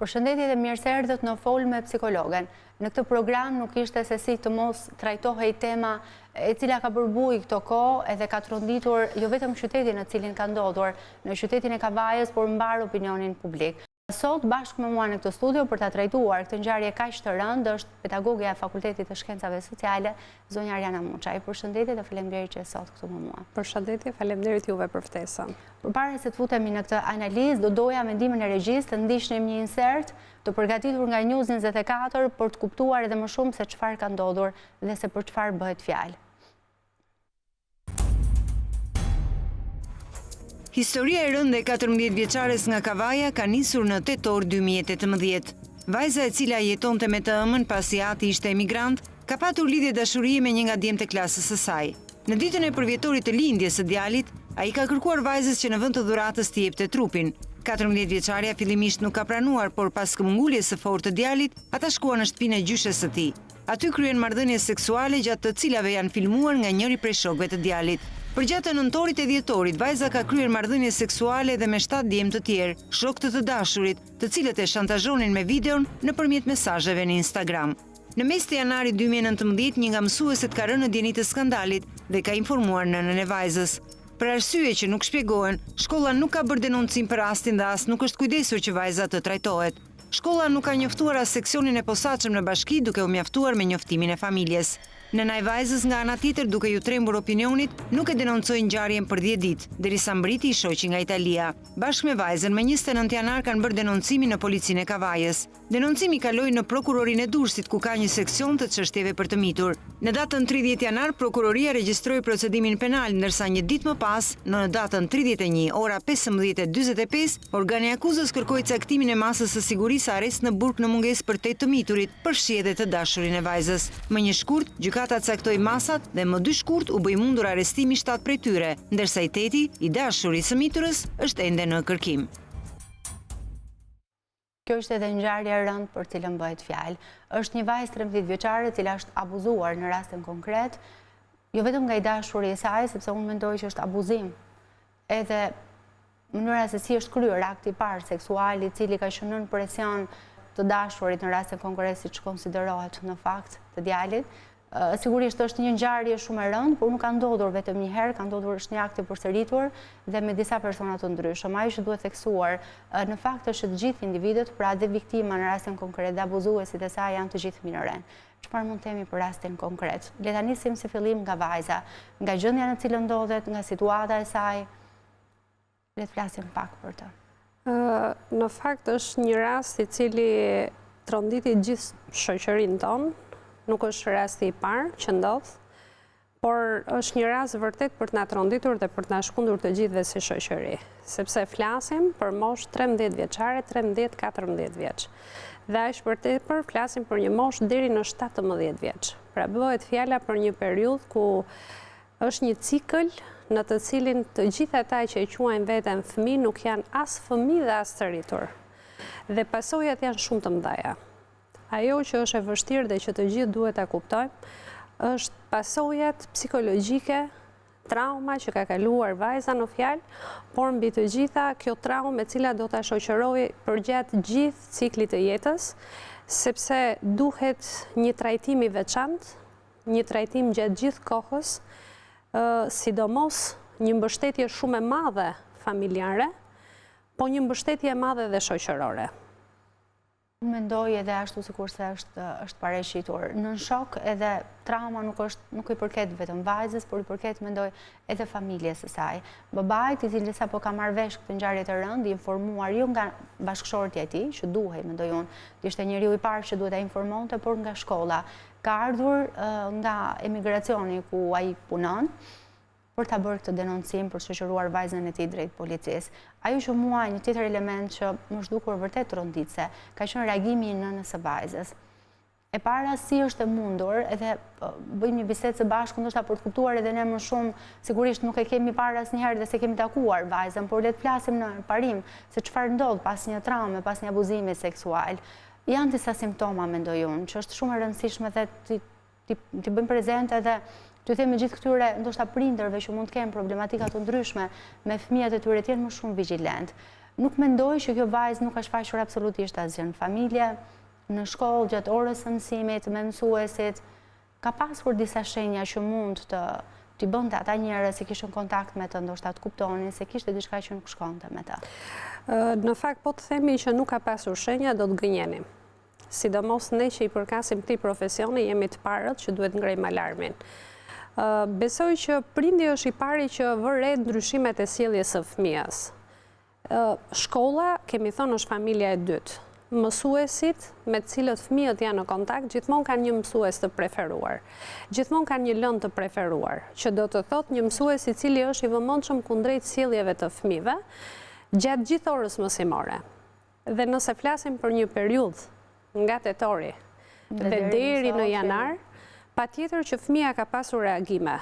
Përshëndetje dhe mirë se erdhët në Fol me psikologen. Në këtë program nuk ishte se si të mos trajtohej tema e cila ka bërbuj këto kohë edhe ka tronditur jo vetëm qytetin në cilin ka ndodhur, në qytetin e Kavajës, por mbar opinionin publik. Sot bashkë me mua në këtë studio për ta trajtuar këtë ngjarje kaq të rëndë është pedagogja e Fakultetit të Shkencave Sociale, zonja Arjana Muçaj. Përshëndetje dhe faleminderit që sot këtu me mua. Përshëndetje, faleminderit juve për ftesën. Përpara se të futemi në këtë analizë, do doja mendimin e regjisë të ndiqnim një insert të përgatitur nga News 24 për të kuptuar edhe më shumë se çfarë ka ndodhur dhe se për çfarë bëhet fjalë. Historia e rënde e 14 vjeçares nga Kavaja ka nisur në tetor 2018. Vajza e cila jetonte me të ëmën pasi ati ishte emigrant, ka patur lidhje dashurie me një nga djemtë e klasës së saj. Në ditën e përvjetorit të lindjes së djalit, ai ka kërkuar vajzës që në vend të dhuratës t'i jepte trupin. 14 vjeçaria fillimisht nuk ka pranuar, por pas këmbënguljes së fortë të djalit, ata shkuan në shtëpinë e gjyshes së tij. Aty kryen marrëdhënie seksuale gjatë të cilave janë filmuar nga njëri prej shokëve të djalit. Përgjatë nëntorit e dhjetorit, vajza ka kryer marrëdhënie seksuale edhe me 7 djemë të tjerë, shokë të dashurit, të cilët e shantazhonin me videon nëpërmjet mesazheve në Instagram. Në mes të janarit 2019, një nga mësueset ka rënë në djeni të skandalit dhe ka informuar nënën e vajzës. Për arsye që nuk shpjegohen, shkolla nuk ka bërë denoncim për rastin dhe as nuk është kujdesur që vajza të trajtohet. Shkolla nuk ka njoftuar as seksionin e posaçëm në bashki duke u mjaftuar me njoftimin e familjes. Nëna e vajzës nga ana tjetër duke ju trembur opinionit, nuk e denoncoi ngjarjen për 10 ditë, derisa mbriti i shoqi nga Italia. Bashkë me vajzën, më 29 janar kanë bërë denoncimin në policinë e Kavajës. Denoncimi kaloi në prokurorinë e Durrësit, ku ka një seksion të çështjeve për të mitur. Në datën 30 janar, prokuroria regjistroi procedimin penal, ndërsa një ditë më pas, në datën 31 ora 15:45, organi akuzës kërkoi caktimin e masës së sigurisë arrest në burg në mungesë për te të miturit, përfshi edhe të dashurin e vajzës. Më një shkurt, gjykata caktoi masat dhe më 2 shkurt u bëi mundur arrestimi 7 prej tyre, ndërsa i teti, i dashurit së miturës, është ende në kërkim. Kjo është edhe ngjarje e rëndë për cilën bëhet fjalë. Është një vajzë 13 vjeçare e cila është abuzuar në rastin konkret, jo vetëm nga i dashuri i saj, sepse unë mendoj që është abuzim. Edhe mënyra se si është kryer akti i parë seksual, i cili ka qenë nën presion të dashurit në rastin konkret siç konsiderohet në fakt të djalit. Sigurisht është një ngjarje shumë e rëndë, por nuk ka ndodhur vetëm një herë, ka ndodhur është një akt i përsëritur dhe me disa persona të ndryshëm. Ajo që duhet theksuar në fakt është që të gjithë individët, pra dhe viktima në rastin konkret dhe abuzuesit e saj janë të gjithë minorenë. Çfarë mund të themi për rastin konkret? Le ta nisim si fillim nga vajza, nga gjendja në cilën ndodhet, nga situata e saj. Le të flasim pak për të. Në fakt është një rast i cili tronditi gjithë shoqërinë tonë. Nuk është rasti i parë që ndodh, por është një rast vërtet për të na tronditur dhe për të na shkundur të gjithëve si shoqëri, sepse flasim për moshë 13 vjeçare, 13-14 vjeç. Dhe aq për tepër flasim për një moshë deri në 17 vjeç. Pra bëhet fjala për një periudhë ku është një cikël në të cilin të gjithë ata që e quajnë veten fëmijë nuk janë as fëmijë dhe as të rritur. Dhe pasojat janë shumë të mëdha. Ajo që është e vështirë dhe që të gjithë duhet ta kuptojmë, është pasojat psikologjike, trauma që ka kaluar vajza në fjalë, por mbi të gjitha kjo traumë e cila do ta shoqërojë përgjatë gjithë ciklit të jetës, sepse duhet një trajtim i veçantë, një trajtim gjatë gjithë kohës, sidomos një mbështetje shumë e madhe familjare, po një mbështetje e madhe dhe shoqërore. Mendoj edhe ashtu sikurse është paraqitur. Nën shok edhe trauma nuk i përket vetëm vajzës, por i përket mendoj edhe familjes së saj. Babait i cili sapo ka marrë vesh këtë ngjarje të rëndë, i informuar jo nga bashkëshortja e tij, që duhej mendoj unë, ishte njeriu i parë që duhet ta informonte, por nga shkolla. Ka ardhur nga emigracioni ku ai punon, për ta bërë këtë denoncim, për shoqëruar vajzën e tij drejt policisë. Ajo që mua një tjetër element që më zhdukur vërtet tronditse, ka qenë reagimi i nënës së vajzës. E para si është e mundur, edhe bëjmë një bisedë së bashku, ndoshta për të kuptuar edhe ne më shumë, sigurisht nuk e kemi parë asnjëherë dhe se kemi takuar vajzën, por le të flasim në parim se çfarë ndodh pas një traume, pas një abuzimi seksual. Janë disa simptoma, mendoj unë, që është shumë e rëndësishme dhe t'i bëjmë prezente edhe të themi gjithë këtyre ndoshta prindërve që mund të kenë problematika të ndryshme me fëmijët e tyre të jenë më shumë vigjilent. Nuk mendoj që kjo vajzë nuk ka shfaqur absolutisht asgjë në familje, në shkollë, gjatë orës së mësimit, me mësuesit, ka pasur disa shenja që mund t'i bënte ata njerëz që kishin kontakt me të, ndoshta të kuptonin se kishte diçka që nuk shkonte me të. Në fakt, po të themi që nuk ka pasur shenja, do të gënjenim. Sidomos ne që i përkasim këtij profesioni, jemi të parët që duhet ngrejmë alarmin. Besoj që prindi është i pari që vë re ndryshimet e sjelljes së fëmijës. Shkolla, kemi thënë, është familja e dytë. Mësuesit me të cilët fëmijët janë në kontakt, gjithmonë kanë një mësues të preferuar. Gjithmonë kanë një lëndë të preferuar, që do të thotë një mësues i cili është i vëmendshëm kundrejt sjelljeve të fëmijëve gjatë gjithë orës mësimore. Dhe nëse flasim për një periudhë nga tetori dhe deri në janar, patjetër që fëmia ka pasur reagime,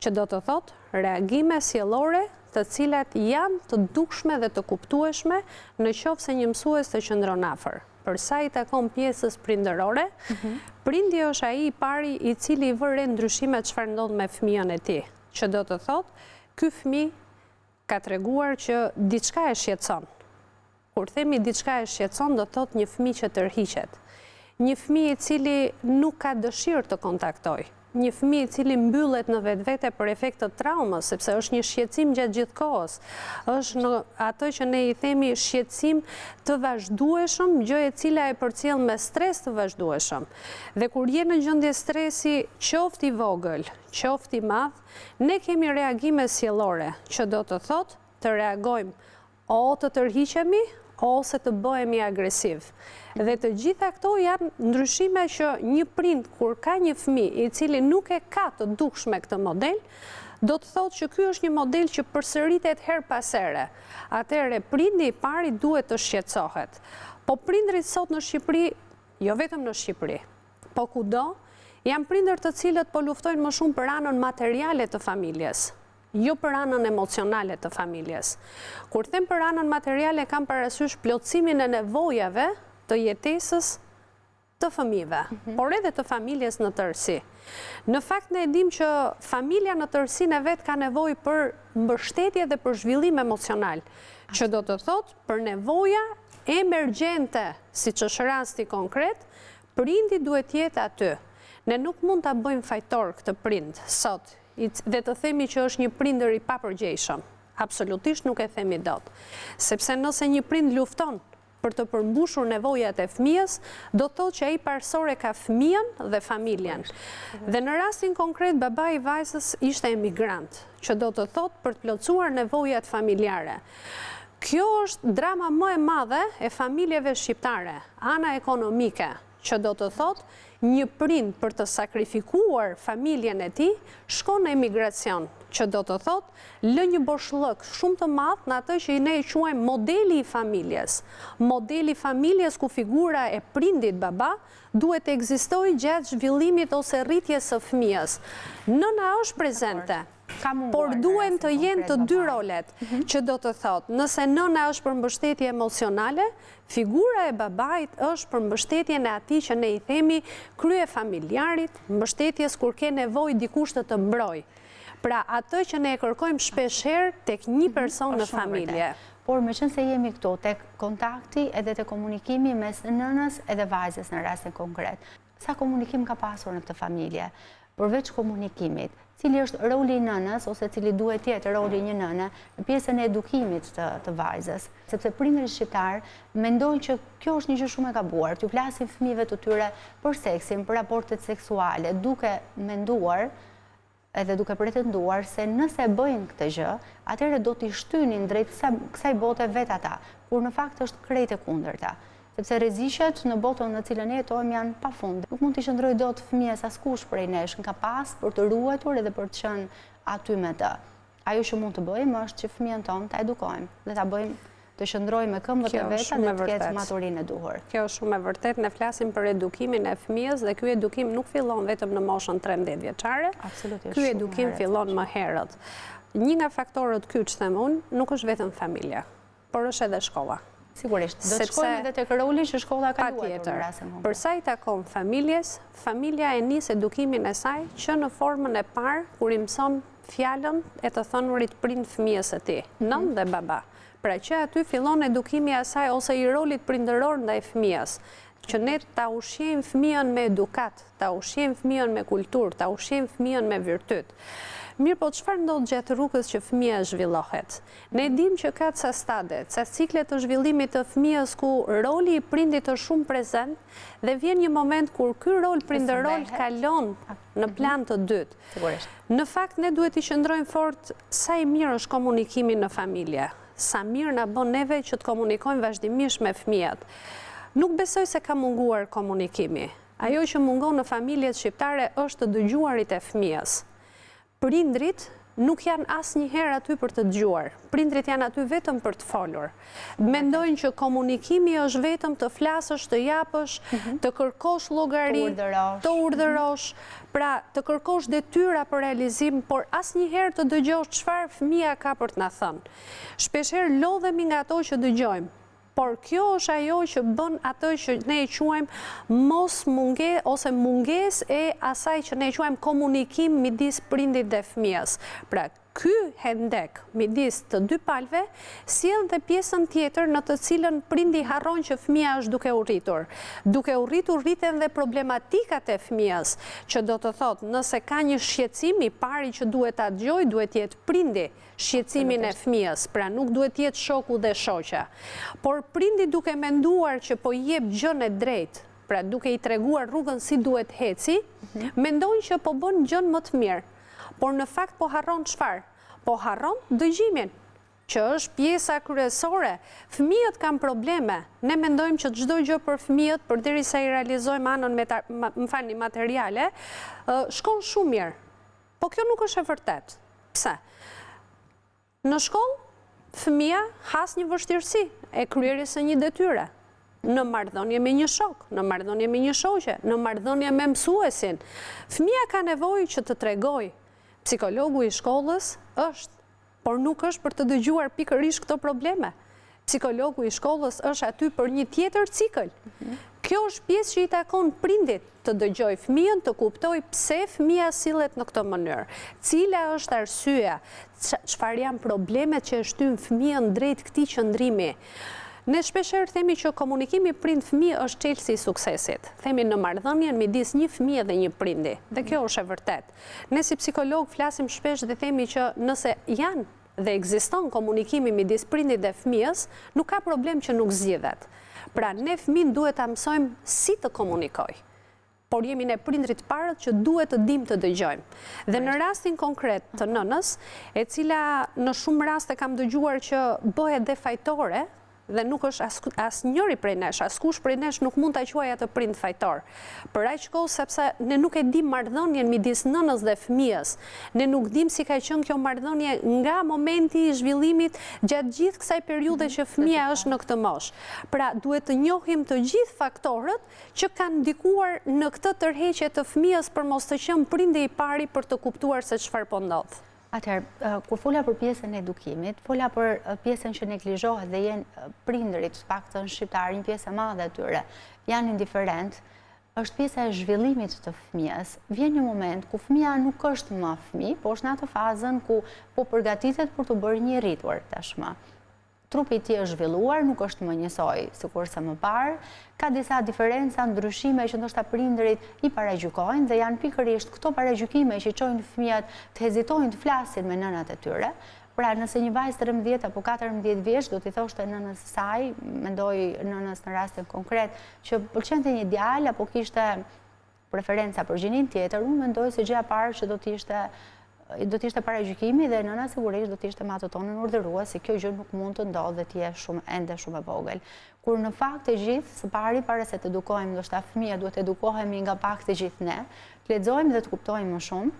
që do të thotë reagime sjellore të cilat janë të dukshme dhe të kuptueshme në qoftë se një mësues të qëndron afër. Për sa i takon pjesës prindërore, prindi është ai i pari i cili vë re ndryshimet çfarë ndodh me fëmijën e tij, që do të thotë ky fëmijë ka treguar që diçka e shqetëson. Kur themi diçka e shqetëson, do thotë një fëmijë që tërhiqet. Një fëmijë i cili nuk ka dëshirë të kontaktojë. Një fëmijë i cili mbyllet në vetvete për efekt të traumës, sepse është një shqetësim gjatë gjithë kohës. Është në atë që ne i themi shqetësim të vazhdueshëm, gjë e cila e përcjell me stres të vazhdueshëm. Dhe kur je në gjendje stresi, qoftë i vogël, qoftë i madh, ne kemi reagime sjellore, që do të thotë të reagojmë o të tërhiqemi ose të bëhemi agresiv. Dhe të gjitha këto janë ndryshime që një prind, kur ka një fëmijë i cili nuk e ka të dukshme këtë model, do të thotë që ky është një model që përsëritet her pas here. Atëherë prindi i pari duhet të shqetësohet. Po prindrit sot në Shqipëri, jo vetëm në Shqipëri, po kudo, janë prindër të cilët po luftojnë më shumë për anën materiale të familjes, jo për anën emocionale të familjes. Kur them për anën materiale, kam parasysh plotësimin e nevojave të jetesës të fëmijëve, por edhe të familjes në tërësi. Në fakt ne e dim që familja në tërësinë e vet ka nevojë për mbështetje dhe për zhvillim emocional, që do të thotë për nevoja emergjente, siç është rasti konkret, prindi duhet jetë aty. Ne nuk mund ta bëjmë fajtor këtë prind sot dhe të themi që është një prindër i papërgjegjshëm. Absolutisht nuk e themi dot. Sepse nëse një prind lufton për të përmbushur nevojat e fëmijës, do të thotë që ai parsore ka fëmijën dhe familjen. Dhe në rastin konkret, babai i vajzës ishte emigrant, që do të thotë për të plotësuar nevojat familjare. Kjo është drama më e madhe e familjeve shqiptare, ana ekonomike, që do të thotë një prind për të sakrifikuar familjen e tij shkon në emigracion, që do të thotë lë një boshllëk shumë të madh në atë që ne e quajmë modeli i familjes. Modeli i familjes ku figura e prindit baba duhet të ekzistojë gjatë zhvillimit ose rritjes së fëmijës. Nëna është prezente, por duhen të jenë të dy rolet, që do të thotë, nëse nëna është për mbështetje emocionale, figura e babait është për mbështetjen e atij që ne i themi krye familjarit, mbështetjes kur ke nevojë dikush të të mbrojë. Pra atë që ne e kërkojmë shpeshherë tek një person në familje. Por me qenë se jemi këtu, tek kontakti edhe tek komunikimi mes nënës edhe vajzës në rastin konkret. Sa komunikim ka pasur në këtë familje? Përveç komunikimit, cili është roli i nënës ose cili duhet jetë roli një nëne në pjesën e edukimit të vajzës, sepse prindërit shqiptar mendojnë që kjo është një gjë shumë e gabuar, t'ju flasin fëmijëve të tyre për seksin, për raportet seksuale, duke menduar edhe duke pretenduar se nëse bëjnë këtë gjë, atëherë do t'i shtynin drejt kësaj bote vet ata, kur në fakt është krejt e kundërta. Sepse rreziqet në botën në cilën ne jetojmë janë pafund. Nuk mund t'i shndrojë dot fëmijës askush prej nesh, ka pas për të ruajtur edhe për të qenë aty me të. Ajo që mund të bëjmë është që fëmijën tonë ta edukojmë dhe ta bëjmë të qëndrojë me këmbët e veta dhe të ketë maturinë e duhur. Kjo është shumë e vërtet, ne flasim për edukimin e fëmijës dhe ky edukim nuk fillon vetëm në moshën 13 vjeçare. Absolutisht. Ky edukim fillon më herët. Një nga faktorët ky që them unë nuk është vetëm familja, por është edhe shkolla. Sigurisht, do të shkojmë edhe tek roli që shkolla ka luajtur në rastin konkret. Për sa i takon familjes, familja e nis edukimin e saj që në formën e parë kur i mëson fjalën e të thënurit prind-fëmijës e tij, nën dhe baba. Pra që aty fillon edukimi i asaj ose i rolit prindëror ndaj fëmijës, që ne ta ushqejmë fëmijën me edukat, ta ushqejmë fëmijën me kulturë, ta ushqejmë fëmijën me virtyt. Mirë, po çfarë ndodh gjatë rrugës që fëmia zhvillohet? Ne dim që ka ca stade, ca cikle të zhvillimit të fëmijës ku roli i prindit është shumë prezent dhe vjen një moment kur ky rol prindëror kalon në plan të dytë. Sigurisht. Në fakt ne duhet i qëndrojmë fort sa i mirë është komunikimi në familje, sa mirë na bën neve që të komunikojmë vazhdimisht me fëmijët. Nuk besoj se ka munguar komunikimi. Ajo që mungon në familjet shqiptare është të dëgjuarit e fëmijës. Prindrit nuk janë asnjëherë aty për të dëgjuar. Prindrit janë aty vetëm për të folur. Mendojnë që komunikimi është vetëm të flasësh, të japësh, të kërkosh llogari, të urdhërosh, pra të kërkosh detyra për realizim, por asnjëherë të dëgjosh çfarë fëmia ka për të na thënë. Shpeshherë lodhemi nga ato që dëgjojmë. Por kjo është ajo që bën atë që ne e quajmë mungesë e asaj që ne e quajmë komunikim midis prindit dhe fëmijës. Pra, ky hendek midis të dy palëve sjell dhe pjesën tjetër në të cilën prindi harron që fëmia është duke u rritur. Duke u rritur rriten dhe problematikat e fëmijës, që do të thotë nëse ka një shqetësim i pari që duhet ta dëgjoj, duhet jetë prindi shqetësimin e fëmijës, pra nuk duhet jetë shoku dhe shoqja. Por prindi duke menduar që po jep gjën e drejtë, pra duke i treguar rrugën si duhet heci, mendojnë që po bën gjën më të mirë. Por në fakt po harron çfarë? Po harron dëgjimin, që është pjesa kryesore. Fëmijët kanë probleme. Ne mendojmë që çdo gjë për fëmijët, përderisa i realizojmë anën materiale, shkon shumë mirë. Po kjo nuk është e vërtetë. Pse? Në shkollë, fëmia has një vështirësi e kryerjes së një detyre. Në marrëdhënie me një shok, në marrëdhënie me një shoqe, në marrëdhënie me mësuesin. Fëmia ka nevojë që të tregojë. Psikologu i shkollës është, por nuk është për të dëgjuar pikërisht këto probleme. Psikologu i shkollës është aty për një tjetër cikël. Kjo është pjesë që i takon prindit të dëgjoj fëmijën, të kuptoj pse fëmia sillet në këtë mënyrë. Cila është arsyeja? Çfarë janë problemet që e shtyn fëmijën drejt këtij qëndrimi? Ne shpeshherë themi që komunikimi prind-fëmijë është çelësi i suksesit. Themi në marrëdhënien midis një fëmie dhe një prindi. Dhe kjo është e vërtetë. Ne si psikolog flasim shpesh dhe themi që nëse janë dhe ekziston komunikimi midis prindit dhe fëmijës, nuk ka problem që nuk zgjidhet. Pra ne fëmin duhet ta mësojmë si të komunikoj. Por jemi ne prindrit parët që duhet të dim të dëgjojmë. Dhe në rastin konkret të nënës, e cila në shumë raste kam dëgjuar që bëhet dhe fajtore, dhe nuk është asnjëri prej nesh, askush prej nesh nuk mund ta quajë atë prind fajtor. Për aq kohë sepse ne nuk e dim marrëdhënien midis nënës dhe fëmijës. Ne nuk dim si ka qenë kjo marrëdhënie nga momenti i zhvillimit gjatë gjithë kësaj periudhe që fëmia është në këtë moshë. Pra duhet të njohim të gjithë faktorët që kanë ndikuar në këtë tërheqje të fëmijës për mos të qenë prindi i pari për të kuptuar se çfarë po ndodh. Atëherë, kur fola për pjesën e edukimit, fola për pjesën që neglizhohet dhe jenë prindërit, paktën shqiptarë, një pjesë e madhe atyre, janë indiferent, është pjesa e zhvillimit të fëmijës. Vjen një moment ku fëmia nuk është më fëmijë, po është në atë fazën ku po përgatitet për të bërë një rrituar tashmë. Trupi i tij është zhvilluar, nuk është më njësoj sikurse më parë, ka disa diferenca, ndryshime që ndoshta prindërit i paragjykojnë dhe janë pikërisht këto paragjykime që çojnë fëmijët të hezitojnë të flasin me nënat e tyre. Pra nëse një vajzë 13 apo 14 vjeç do t'i thoshte nënës saj, mendoj nënës në rastin konkret, që pëlqente një djalë apo kishte preferenca për gjinin tjetër, unë mendoj se gjëja e parë që do të ishte paragjykimi dhe nëna sigurisht do të ishte me atë tonën urdhërues se kjo gjë nuk mund të ndodhë dhe të jetë ende shumë e vogël. Kur në fakt e gjithë, së pari para se të edukojmë, ndoshta fëmijët duhet edukohemi nga pak të gjithë ne, të lexojmë dhe të kuptojmë më shumë.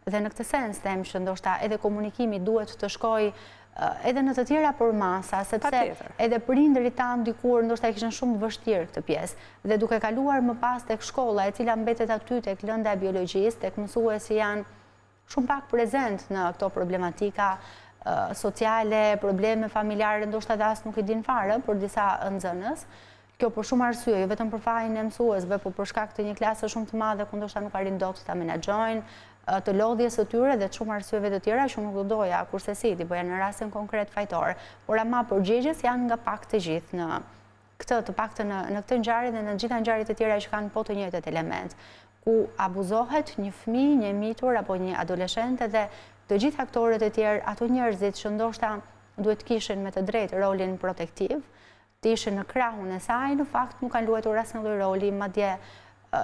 Dhe në këtë sens them që ndoshta edhe komunikimi duhet të shkojë edhe në të tjera për masa, sepse edhe prindërit tanë dikur ndoshta e kishin shumë të vështirë këtë pjesë. Dhe duke kaluar më pas tek shkolla, e cila mbetet aty tek lënda e biologjisë, tek mësuesi janë shumë pak prezent në këto problematika sociale, probleme familjare, ndoshta dhe as nuk i din fare për disa nxënës. Kjo për shumë arsye, jo vetëm për fajin e mësuesve, por për shkak të një klase shumë të madhe ku ndoshta nuk arrin dot ta menaxhojnë, të lodhjes së tyre dhe shumë arsyeve të tjera që nuk do doja, kurse si, ti bëja në rastin konkret fajtor, por ama përgjigjes janë nga pak të gjithë në këtë të paktën në këtë ngjarje dhe në gjitha ngjarjet e tjera që kanë po të njëjtet element, ku abuzohet një fëmijë, një mitur apo një adoleshente dhe të gjithë aktorët e tjerë, ato njerëzit që ndoshta duhet kishin me të drejtë rolin protektiv, të ishin në krahun e saj, në fakt nuk kanë luajtur asnjë lloj roli, madje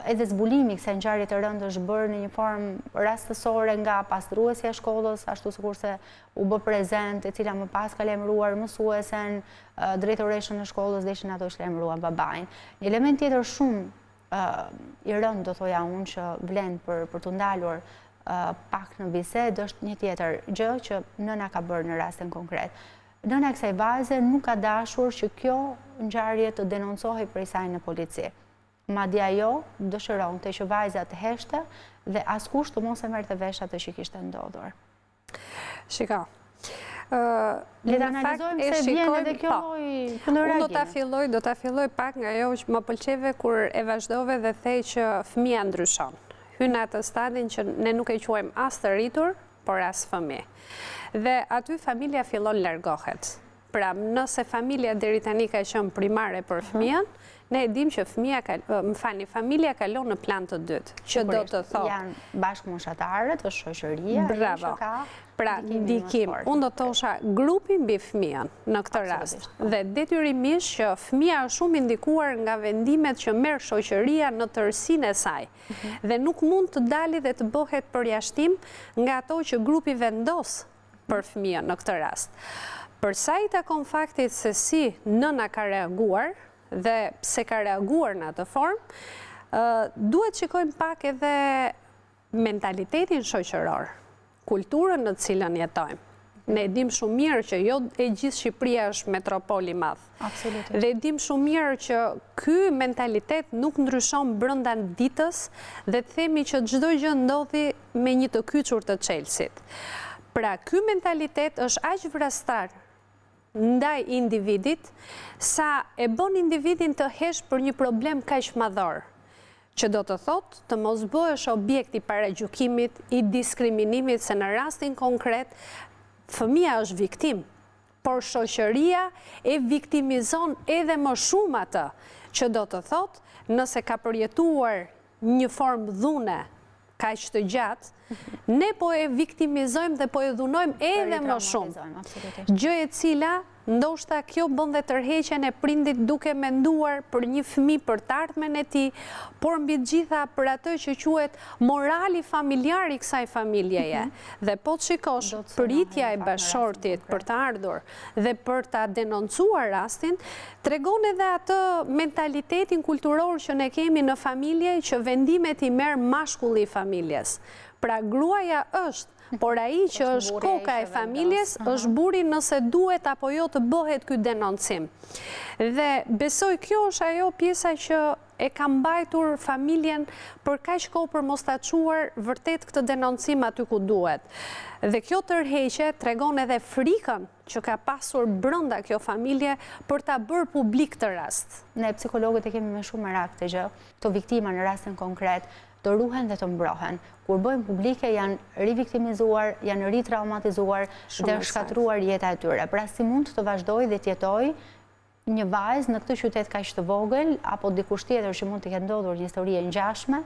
edhe zbulimi kësaj ngjarje të rëndë është bërë në një formë rastësore nga pastruesja e shkollës, ashtu sikurse u bë prezent, e cila më pas ka lajmëruar mësuesen, drejtoreshën e shkollës dhe ishin ato që lajmëruan babain. Një element tjetër shumë i rëndë, do thoja unë, që vlen për të ndalur pak në bisedë, është një tjetër gjë që nëna ka bërë në rastin konkret. Nëna e kësaj vajze nuk ka dashur që kjo ngjarje të denoncohej prej saj në polici. Madje ajo dëshironte që vajza të heshte dhe askush të mos e merrte vesh atë që kishte ndodhur. Shika. Le ta analizojmë se vjen edhe kjo lloj kundërreagimi. Unë do ta filloj pak nga ajo që më pëlqeve kur e vazhdove dhe thej që fëmia ndryshon. Hyn në atë stadin që ne nuk e quajmë as të rritur, por as fëmijë. Dhe aty familja fillon largohet. Pra, nëse familja deri tani ka qenë primare për fëmijën, ne e dim që familja kalon në plan të dytë, që do të thotë janë bashkëmoshatarët, është shoqëria, bravo. Pra, ndikim. Unë do të thosha grupi mbi fëmijën në këtë rast. Dhe detyrimisht që fëmia është shumë indikuar nga vendimet që merr shoqëria në tërësinë e saj. Dhe nuk mund të dalë dhe të bëhet përjashtim nga ato që grupi vendos për fëmijën në këtë rast. Për sa i takon faktit se si nëna ka reaguar dhe pse ka reaguar në atë formë, duhet shikojmë pak edhe mentalitetin shoqëror, kulturën në cilën jetojmë. Ne dim shumë mirë që jo e gjithë Shqipëria është metropol i madh. Absolutisht. Dhe dim shumë mirë që ky mentalitet nuk ndryshon brenda ditës dhe të themi që çdo gjë ndodhi me një të kyçur të Chelsea-t. Pra, ky mentalitet është aq vrastar ndaj individit, sa e bën individin të hesh për një problem kaq madhor, që do të thotë të mos bëhesh objekt i paragjykimit, i diskriminimit, se në rastin konkret, fëmia është viktim, por shoqëria e viktimizon edhe më shumë atë, që do të thotë, nëse ka përjetuar një formë dhune kaq të gjatë, ne po e viktimizojmë dhe po e dhunojmë edhe më shumë. Gjë e cila ndoshta kjo bën dhe tërheqjen e prindit duke menduar për një fëmijë, për të ardhmen e tij, por mbi të gjitha për atë që quhet morali familjar i kësaj familjeje. Dhe po të shikosh pritja e bashortit për të ardhur dhe për ta denoncuar rastin, tregon edhe atë mentalitetin kulturor që ne kemi në familje, që vendimet i merr mashkulli i familjes. Pra, gruaja është, por ai që është koka e familjes është buri nëse duhet apo jo të bëhet ky denoncim. Dhe besoj kjo është ajo pjesa që e ka mbajtur familjen për kaq kohë për mos ta çuar vërtet këtë denoncim aty ku duhet. Dhe kjo tërheqje tregon edhe frikën që ka pasur brenda kjo familje për ta bërë publik të rast. Ne psikologët e kemi me shumë merak këtë gjë, këto viktima në rastin konkret të ruhen dhe të mbrohen. Kur bëjmë publike janë riviktimizuar, janë ritraumatizuar dhe shkatruar jeta e tyre. Pra si mund të vazhdoj dhe të jetoj një vajzë në këtë qytet kaq të vogël apo dikush tjetër që mund të ketë ndodhur një histori e ngjashme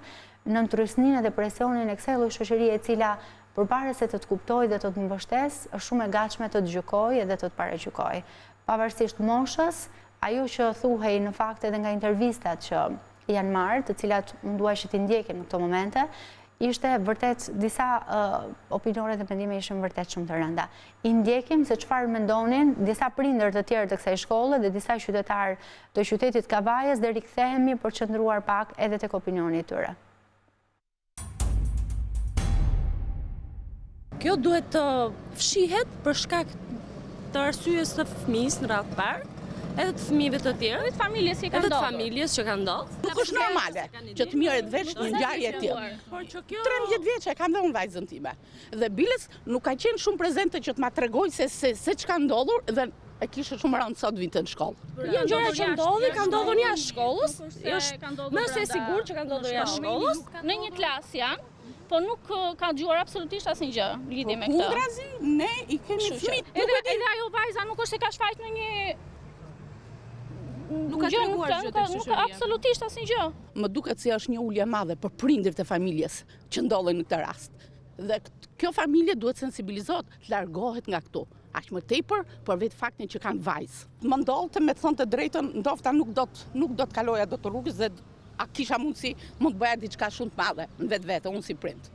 në tërësninë dhe presionin e kësaj lloj shoqërie e cila përpara se të kuptojë dhe të mbështesë është shumë e gatshme të të gjykojë dhe të të paragjykojë. Pavarësisht moshës, ajo që thuhej në fakt edhe nga intervistat që janë marrë, të cilat munduaj që t'i ndjekim në këto momente, ishte vërtet disa opinionet dhe mendime ishin vërtet shumë të rënda. I ndjekim se çfarë mendonin disa prindër të tjerë të kësaj shkolle dhe disa qytetarë të qytetit Kavajës dhe rikthehemi për të qëndruar pak edhe tek opinioni i tyre. Kjo duhet të fshihet për shkak të arsyes së fëmijës në radhë parë, edhe të fëmijëve të tjerë, edhe të familjes që kanë ndodhur. Nuk është normale që të merret vesh një ngjarje e tillë. 13 vjeç e kam dhënë vajzën time. Dhe biles nuk ka qenë shumë prezente që të ma tregoj se ç'ka ndodhur dhe e kishte shumë rënd sot vinte në shkollë. Janë gjëra që ndodhin, kanë ndodhur jashtë shkollës. Është më se sigurt që kanë ndodhur jashtë shkollës. Në një klasë janë, po nuk ka dëgjuar absolutisht asnjë gjë lidhje me këtë. Kundrazi, ne i kemi fëmijë. Edhe ajo vajza nuk është se ka shfaqur në një Nuk ka treguar gjë tek shoqëria. Absolutisht asnjë gjë. Më duket se është një ulje e madhe për prindërit e familjes që ndodhen në këtë rast. Dhe kjo familje duhet sensibilizohet, të largohet nga këtu. Aq më tepër për vetë faktin që kanë vajzë. Më ndollte me thënë të drejtën, ndofta nuk do të kaloja dot rrugës dhe a kisha mundësi mund të bëja diçka shumë të madhe në vetvete unë si prind.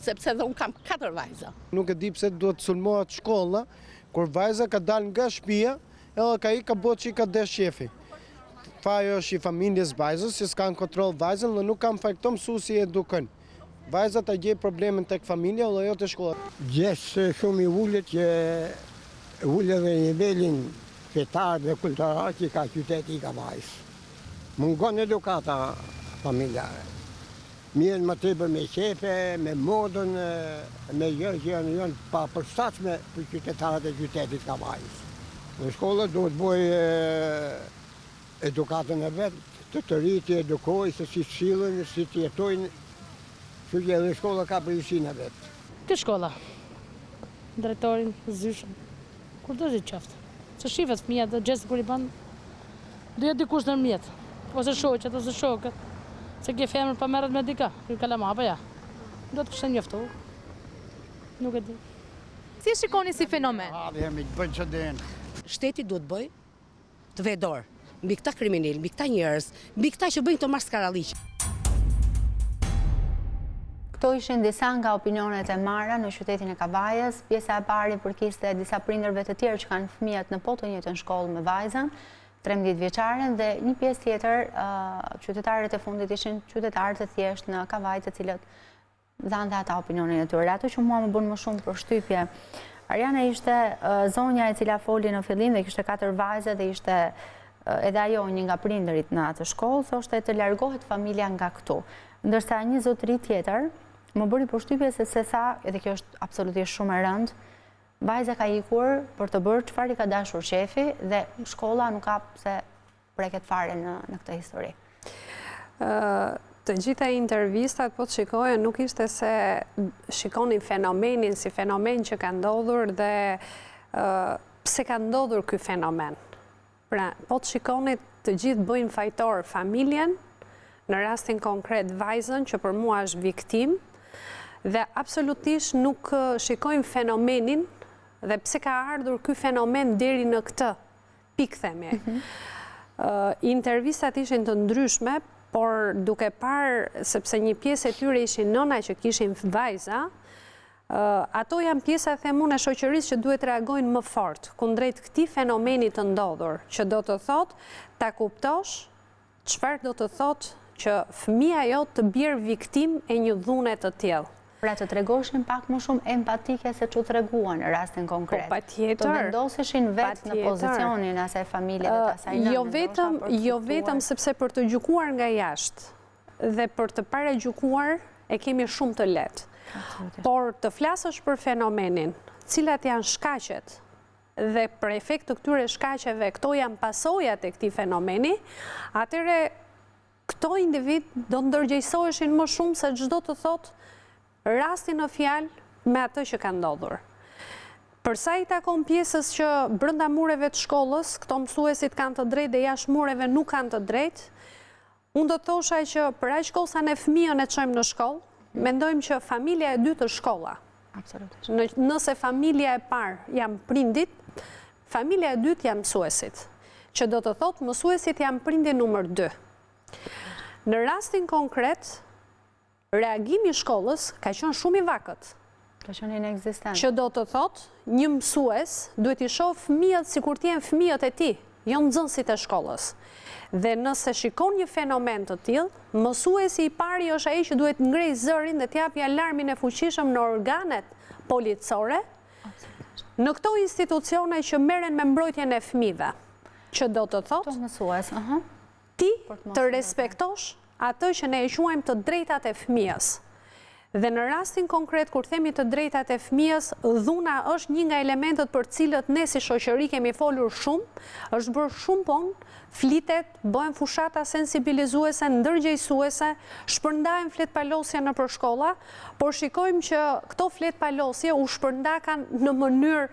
Sepse edhe unë kam 4 vajza. Nuk e di pse duhet të sulmohet shkolla, kur vajza ka dalë nga shtëpia, edhe ka i ka botë që ka desh shefi. Fajo është i familjes vajzës, që s'kan kontroll vajzën, dhe nuk kam fajto mësuesi edukën. Vajza ta gjej problemin tek familja dhe jo te shkolla. Gjesë shumë i ullet që ullet dhe nivelin fetar dhe kultural që ka qyteti i Kavajës. Mungon edukata familjare. Mirën më tepër me qefe, me modën, me gjë që janë pa përshtatshme për qytetarët e qytetit Kavajës. Në shkolla duhet bëj edukatën e vetë, të rritë edukoj se si sillen, si të jetojnë, që që edhe shkolla ka përgjegjësinë e vetë. Këtë shkolla, drejtorin, zyshëm, kur do të qoftë. Se shifet fëmija dhe gjestë kur i banë, do jetë dikush në mjetë, ose shoqet, ose shokët, se ke femër pa merret me dika, kërë kalama, apo ja. Do të kështë njoftu, nuk e di. Si shikoni si fenomen? Shteti duhet bëj të vedor mbi këta kriminal, mbi këta njerëz, mbi këta që bëjnë të maskaralliq. Këto ishin disa nga opinionet e marra në qytetin e Kavajës. Pjesa e parë përkiste disa prindërve të tjerë që kanë fëmijët në po të njëjtën shkollë me vajzën, 13 vjeçaren, dhe një pjesë tjetër, qytetarët e fundit ishin qytetarët e thjeshtë në Kavajë, të cilët dhanë dhe ata opinionin e tyre. Ato që mua më bën më shumë përshtypje. Arjana ishte zonja e cila foli në fillim dhe kishte 4 vajze dhe ishte edhe ajo një nga prindërit në atë shkollë, thoshte të largohet familja nga këtu. Ndërsa një zotëri tjetër më bëri përshtypje se sa, edhe kjo është absolutisht shumë e rëndë, vajza ka ikur për të bërë çfarë i ka dashur shefi dhe shkolla nuk ka pse preket fare në këtë histori. Të gjitha intervistat po të shikoja nuk ishte se shikonin fenomenin si fenomen që ka ndodhur dhe pse ka ndodhur ky fenomen. Pra, po të shikonit të gjithë bëjnë fajtor familjen, në rastin konkret vajzën që për mua është viktim, dhe absolutisht nuk shikojnë fenomenin dhe pse ka ardhur ky fenomen deri në këtë pikë themi. Intervistat ishin të ndryshme, por duke parë, sepse një pjesë e tyre ishin nëna që kishin vajza, ato janë pjesa themun e shoqërisë që duhet reagojnë më fort kundrejt këtij fenomeni të ndodhur, që do të thotë ta kuptosh çfarë do të thotë që fëmia jote të bjerë viktim e një dhune të tillë. Pra të tregoshin pak më shumë empatike se që treguan në rastin konkret. Po patjetër. Të vendoseshin vetë në pozicionin e asaj familje dhe të asaj nënë. Jo vetëm sepse për të gjykuar nga jashtë dhe për të paragjykuar e kemi shumë të lehtë. Por të flasësh për fenomenin, cilat janë shkaqet dhe për efekt të këtyre shkaqeve, këto janë pasojat e këtij fenomeni, atëre këto individ do ndërgjegjësoheshin më shumë se çdo të thotë rastin në fjalë me atë që ka ndodhur. Përsa i takon pjesës që brenda mureve të shkollës, këto mësuesit kanë të drejtë dhe jashtë mureve nuk kanë të drejtë, unë do të thosha që për aq kohë sa ne fëmijën e çojmë në shkollë, mendojmë që familja e dytë është shkolla. Absolutisht. Nëse familja e parë janë prindit, familja e dytë janë mësuesit, që do të thotë mësuesit janë prindi numër 2. Në rastin konkret, reagimi i shkollës ka qenë shumë i vakët. Ka qenë inekzistent. Që do të thotë një mësues duhet i shohë fëmijët sikur të jenë fëmijët e tij, jo nxënësit e shkollës. Dhe nëse shikon një fenomen të tillë, mësuesi i pari është ai që duhet ngrej zërin dhe t'japi alarmin e fuqishëm në organet policore, në këto institucione që merren me mbrojtjen e fëmijëve, që do të thotë mësues, ti të respektosh atë që ne e quajmë të drejtat e fëmijës. Dhe në rastin konkret, kur themi të drejtat e fëmijës, dhuna është një nga elementet për cilët ne si shoqëri kemi folur shumë, është bërë shumë punë, flitet, bëhen fushata sensibilizuese, ndërgjegjësuese, shpërndajnë fletpalosje nëpër shkolla, por shikojmë që këto fletpalosje u shpërndakan në mënyrë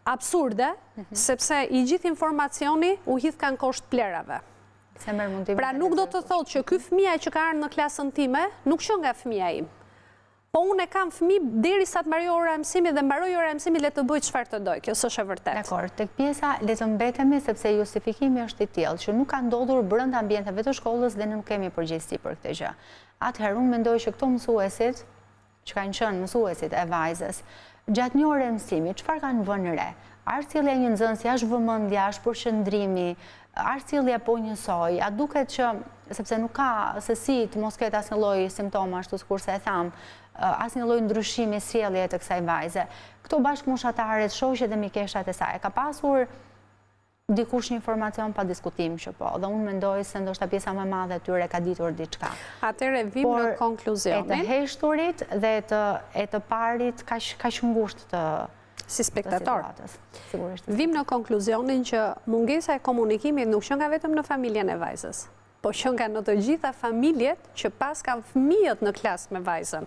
absurde, sepse i gjithë informacioni u hidh kanë kosht plerave. Pra nuk do të thotë që ky fëmija që ka ardhur në klasën time nuk qen nga fëmija im. Po unë e kam fëmijë derisa të mbaroj ora e mësimit dhe mbaroj ora e mësimit le të bëj çfarë të doj. Kjo s'është e vërtetë. Dakor, tek pjesa le të mbetemi sepse justifikimi është i tillë që nuk ka ndodhur brenda ambienteve të shkollës dhe nuk kemi përgjegjësi për këtë gjë. Atëherë unë mendoj që këto mësuesit, që kanë qenë mësuesit e vajzës, gjatë një ore mësimi, çfarë kanë vënë re? Arsielja e një nxënësi, është vëmendja, është përqendrimi, arsielja po njësoj, a duket që, sepse nuk ka se si të mos ketë asnjë lloj simptoma, ashtu sikurse e tham, asnjë lloj ndryshimi sjellje të kësaj vajze. Këto bashkëmoshataret, shoqet dhe mikeshat e saj, ka pasur dikush një informacion pa diskutim që po, dhe unë mendoj se ndoshta pjesa më e madhe e tyre ka ditur diçka. Atëherë vim në konkluzionin. E të heshturit dhe e të parit kaq ngushtë të si spektator. Vim në konkluzionin që mungesa e komunikimit nuk qen nga vetëm në familjen e vajzës, po qen nga në të gjitha familjet që pas kanë fëmijët në klasë me vajzën.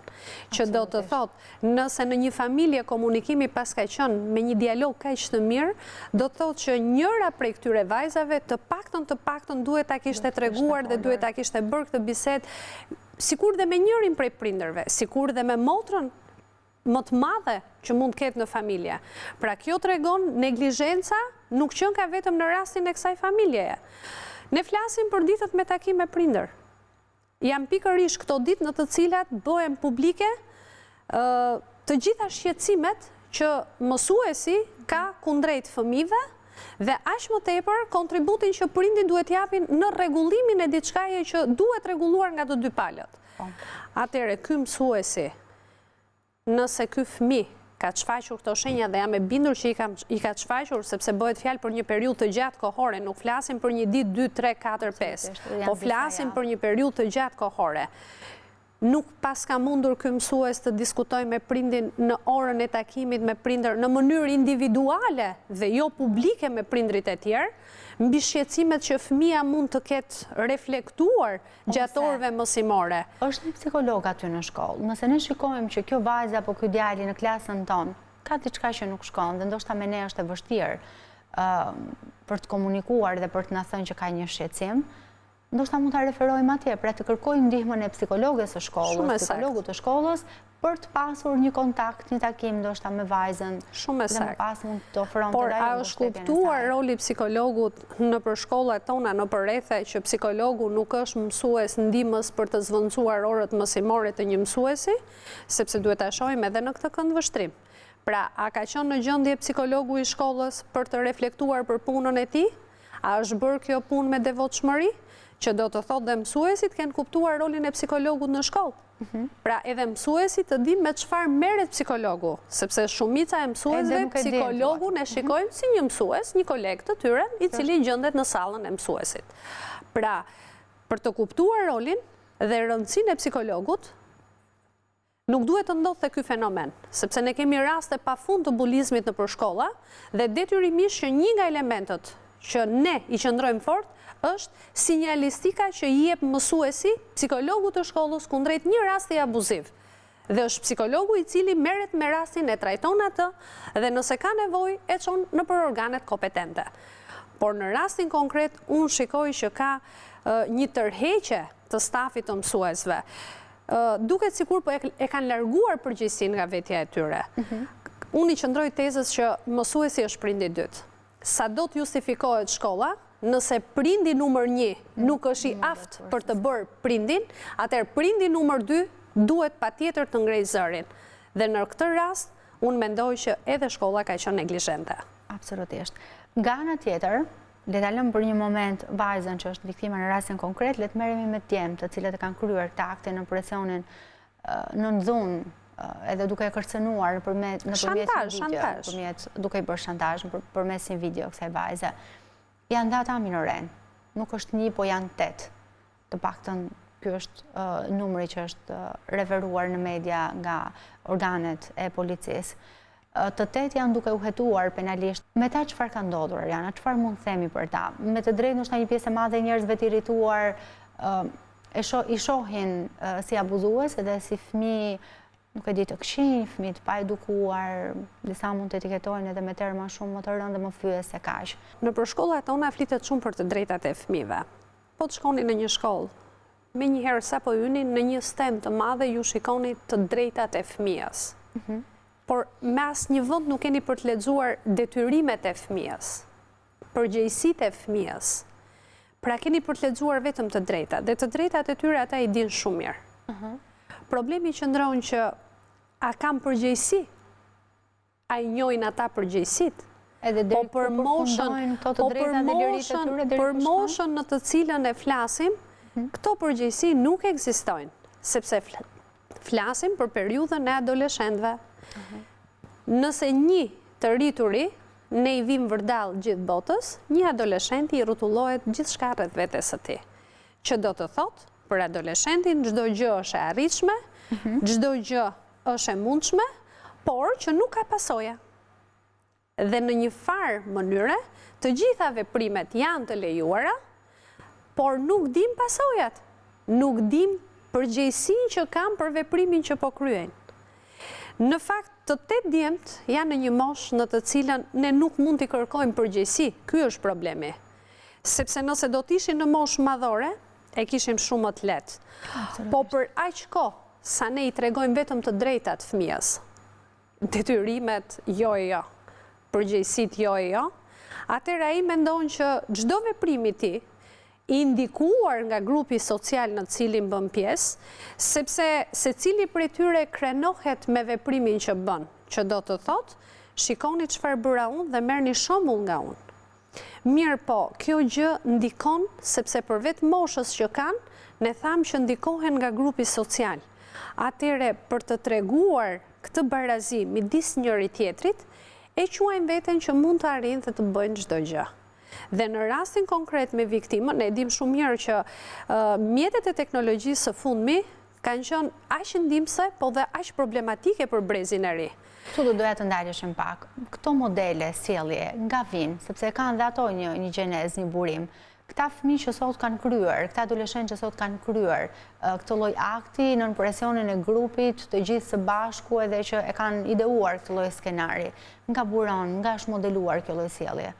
Që do të thotë, nëse në një familje komunikimi pas ka qenë me një dialog kaq të mirë, do të thotë që njëra prej këtyre vajzave të paktën duhet ta kishte treguar dhe duhet ta kishte bërë këtë bisedë, sikur dhe me njërin prej prindërve, sikur dhe me motrën më të madhe që mund të ketë në familje. Pra kjo tregon neglizhenca nuk qen ka vetëm në rastin e kësaj familjeje. Ne flasim për ditët me takim me prindër. Janë pikërisht këto ditë në të cilat bëhen publike të gjitha shqetësimet që mësuesi ka kundrejt fëmijëve dhe aq më tepër kontributin që prindit duhet japin në rregullimin e diçkaje që duhet rregulluar nga të dy palët. Atëherë ky mësuesi, nëse ky fëmijë ka shfaqur këto shenja dhe jam e bindur që i ka shfaqur sepse bëhet fjalë për një periudhë të gjatë kohore, nuk flasim për një ditë, 2, 3, 4, 5, po flasim për një periudhë të gjatë kohore. Nuk pas ka mundur ky mësues të diskutojë me prindin në orën e takimit me prindër në mënyrë individuale dhe jo publike me prindrit e tjerë, mbi shqetësimet që fëmia mund të ketë reflektuar gjatë orëve mësimore. Është një psikolog aty në shkollë. Nëse ne shikojmë që kjo vajza apo ky djali në klasën tonë ka diçka që nuk shkon dhe ndoshta me ne është e vështirë për të komunikuar dhe për të na thënë që ka një shqetësim, ndoshta mund ta referojmë atje, pra të kërkojmë ndihmën e psikologes së shkollës, psikologut të shkollës, për të pasur një kontakt, një takim ndoshta me vajzën. Shumë dhe më pas mund të ofronte por a është kuptuar roli psikologut nëpër shkollat tona, nëpër rrethe që psikologu nuk është mësues ndihmës për të zvendësuar orët mësimore të një mësuesi, sepse duhet ta shohim edhe në këtë këndvështrim. Pra, a ka qenë në gjendje psikologu i shkollës për të reflektuar për punën e tij? A është bërë kjo punë me devotshmëri? Që do të thotë dhe mësuesit kanë kuptuar rolin e psikologut në shkollë. Pra edhe mësuesit të di me çfarë merret psikologu, sepse shumica e mësuesve psikologun e shikojnë si një mësues, një koleg të tyre, i cili gjendet në sallën e mësuesit. Pra, për të kuptuar rolin dhe rëndësinë e psikologut, nuk duhet të ndodhte ky fenomen, sepse ne kemi raste pafund të bulizmit nëpër shkolla dhe detyrimisht që një nga elementët që ne i qëndrojmë fort është sinjalistika që i jep mësuesi psikologut të shkollës kundrejt një rasti abuziv. Dhe është psikologu i cili merret me rastin, e trajton atë dhe nëse ka nevojë e çon nëpër organet kompetente. Por në rastin konkret unë shikoj që ka një tërheqje të stafit të mësuesve. Duket sikur po e kanë larguar përgjegjësinë nga vetja e tyre. Unë i qëndroj tezës që mësuesi është prindi i dytë. Sa do të justifikohet shkolla, nëse prindi numër 1 nuk është i aftë për të bërë prindin, atëherë prindi numër 2 duhet patjetër të ngrejë zërin. Dhe në këtë rast, unë mendoj që edhe shkolla ka qenë neglizhente. Absolutisht. Nga ana tjetër, le ta lëmë për një moment vajzën që është viktima në rastin konkret, le të merremi me djem, të cilët e kanë kryer këtë akte në presionin në dhunë, edhe duke e kërcënuar nëpërmjet duke i bërë shantazh përmes një video kësaj vajze. Janë data minoren, nuk është 1, po janë 8. Të paktën ky është numri që është referuar në media nga organet e policisë. Të 8 janë duke u hetuar penalisht. Me ta çfarë ka ndodhur, Arjana? Çfarë mund të themi për ta? Me të drejtë ndoshta një pjesë e madhe e njerëzve të irrituar i shohin si abuzues edhe si fëmijë, nuk e di, të këqij, fëmijë të paedukuar, disa mund të etiketojnë edhe me terma shumë më të rëndë dhe më fyes se kaq. Në shkollat tona flitet shumë për të drejtat e fëmijëve. Po të shkoni në një shkollë, menjëherë sapo hynin në një stend të madhe ju shikoni të drejtat e fëmijës. Por me asnjë vend nuk keni për të lexuar detyrimet e fëmijës, përgjegjësitë e fëmijës. Pra keni për të lexuar vetëm të drejtat, dhe të drejtat e tyre ata i dinë shumë mirë. Problemi qëndron që a kanë përgjegjësi? A i njohin ata përgjegjësitë? Po për moshën në të cilën e flasim, këto përgjegjësi nuk ekzistojnë, sepse flasim për periudhën e adoleshentëve. Nëse një të rrituri ne i vim vërdall gjithë botës, një adoleshenti i rrotullohet gjithçka rreth vetes së tij. Që do të thotë, për adoleshentin çdo gjë është e arritshme, çdo gjë është e mundshme, por që nuk ka pasoja. Dhe në një farë mënyre, të gjitha veprimet janë të lejuara, por nuk dim pasojat, nuk dim përgjegjësinë që kanë për veprimin që po kryejnë. Në fakt, të 8 djemt janë në një moshë në të cilën ne nuk mund t'i kërkojmë përgjegjësi. Ky është problemi. Sepse nëse do t'ishin në moshë madhore, e kishim shumë më të lehtë. Po për aq kohë sa ne i tregojmë vetëm të drejtat fëmijës, detyrimet jo, përgjegjësitë jo, atëherë ai mendon që çdo veprim i tij i indikuar nga grupi social në cilin bën pjesë, sepse secili prej tyre krenohet me veprimin që bën, që do të thotë, shikoni çfarë bëra unë dhe merrni shembull nga unë. Mirë po, kjo gjë ndikon sepse për vetë moshës që kanë, ne thamë që ndikohen nga grupi social. Atëherë për të treguar këtë barazi midis njëri tjetrit, e quajnë veten që mund të arrijnë dhe të bëjnë çdo gjë. Dhe në rastin konkret me viktimën, ne dim shumë mirë që mjetet e teknologjisë së fundmi kanë qenë aq ndihmëse, po dhe aq problematike për brezin e ri. Këtu do doja të ndaleshim pak. Këto modele sjellje nga vinë, sepse kanë dhe ato një gjenez, një burim. Këta fëmijë që sot kanë kryer, këta adoleshentë që sot kanë kryer, këtë lloj akti nën presionin e grupit, të gjithë së bashku edhe që e kanë ideuar këtë lloj skenari. Nga buron, nga është modeluar kjo lloj sjellje.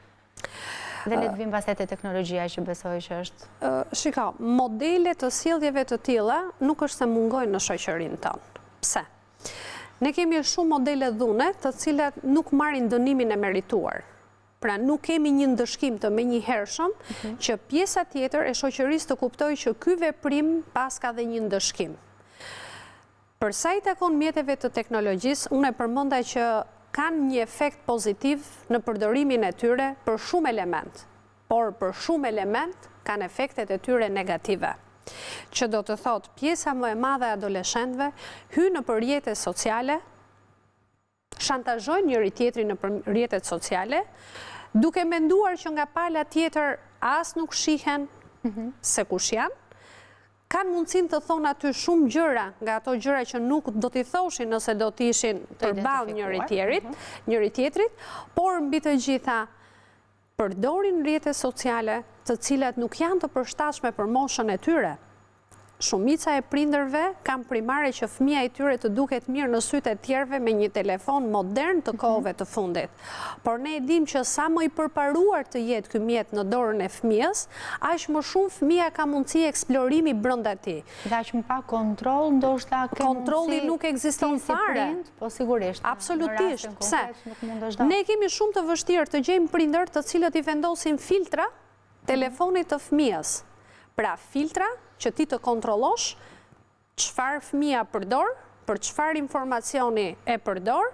Dhe le të vim pastaj te teknologjia që besoj që është. Shiko, modele të sjelljeve të tilla nuk është se mungojnë në shoqërinë tonë. Pse? Ne kemi shumë modele dhune të cilat nuk marrin dënimin e merituar. Pra nuk kemi një ndëshkim të menjëhershëm që pjesa tjetër e shoqërisë të kuptojë që ky veprim pas ka dhe një ndëshkim. Për sa i takon mjeteve të teknologjisë, unë e përmenda që kanë një efekt pozitiv në përdorimin e tyre për shumë element, por për shumë element kanë efektet e tyre negative. Që do të thotë pjesa më e madhe e adoleshentëve hynë në rrjetet sociale, shantazhojnë njëri tjetrin në rrjetet sociale, duke menduar që nga pala tjetër as nuk shihen se kush janë, kanë mundësin të thonë aty shumë gjëra nga ato gjëra që nuk do t'i thoshin nëse do t'ishin përballë njëri tjetrit, por mbi të gjitha përdorin rrjetet sociale të cilat nuk janë të përshtatshme për moshën e tyre. Shumica e prindërve kanë primare që fëmia i tyre të duket mirë në sytë e tjerëve me një telefon modern të kohëve të fundit. Por ne e dim që sa më i përparuar të jetë ky mjet në dorën e fëmijës, aq më shumë fëmia ka mundësi eksplorimi brenda tij. Dhe aq më pak kontroll, ndoshta kontrolli nuk ekziston fare. Po sigurisht. Absolutisht. Pse? Ne kemi shumë të vështirë të gjejmë prindër të cilët i vendosin filtra telefonit të fëmijës. Pra filtra që ti të kontrollosh çfarë fëmia përdor, për çfarë informacioni e përdor,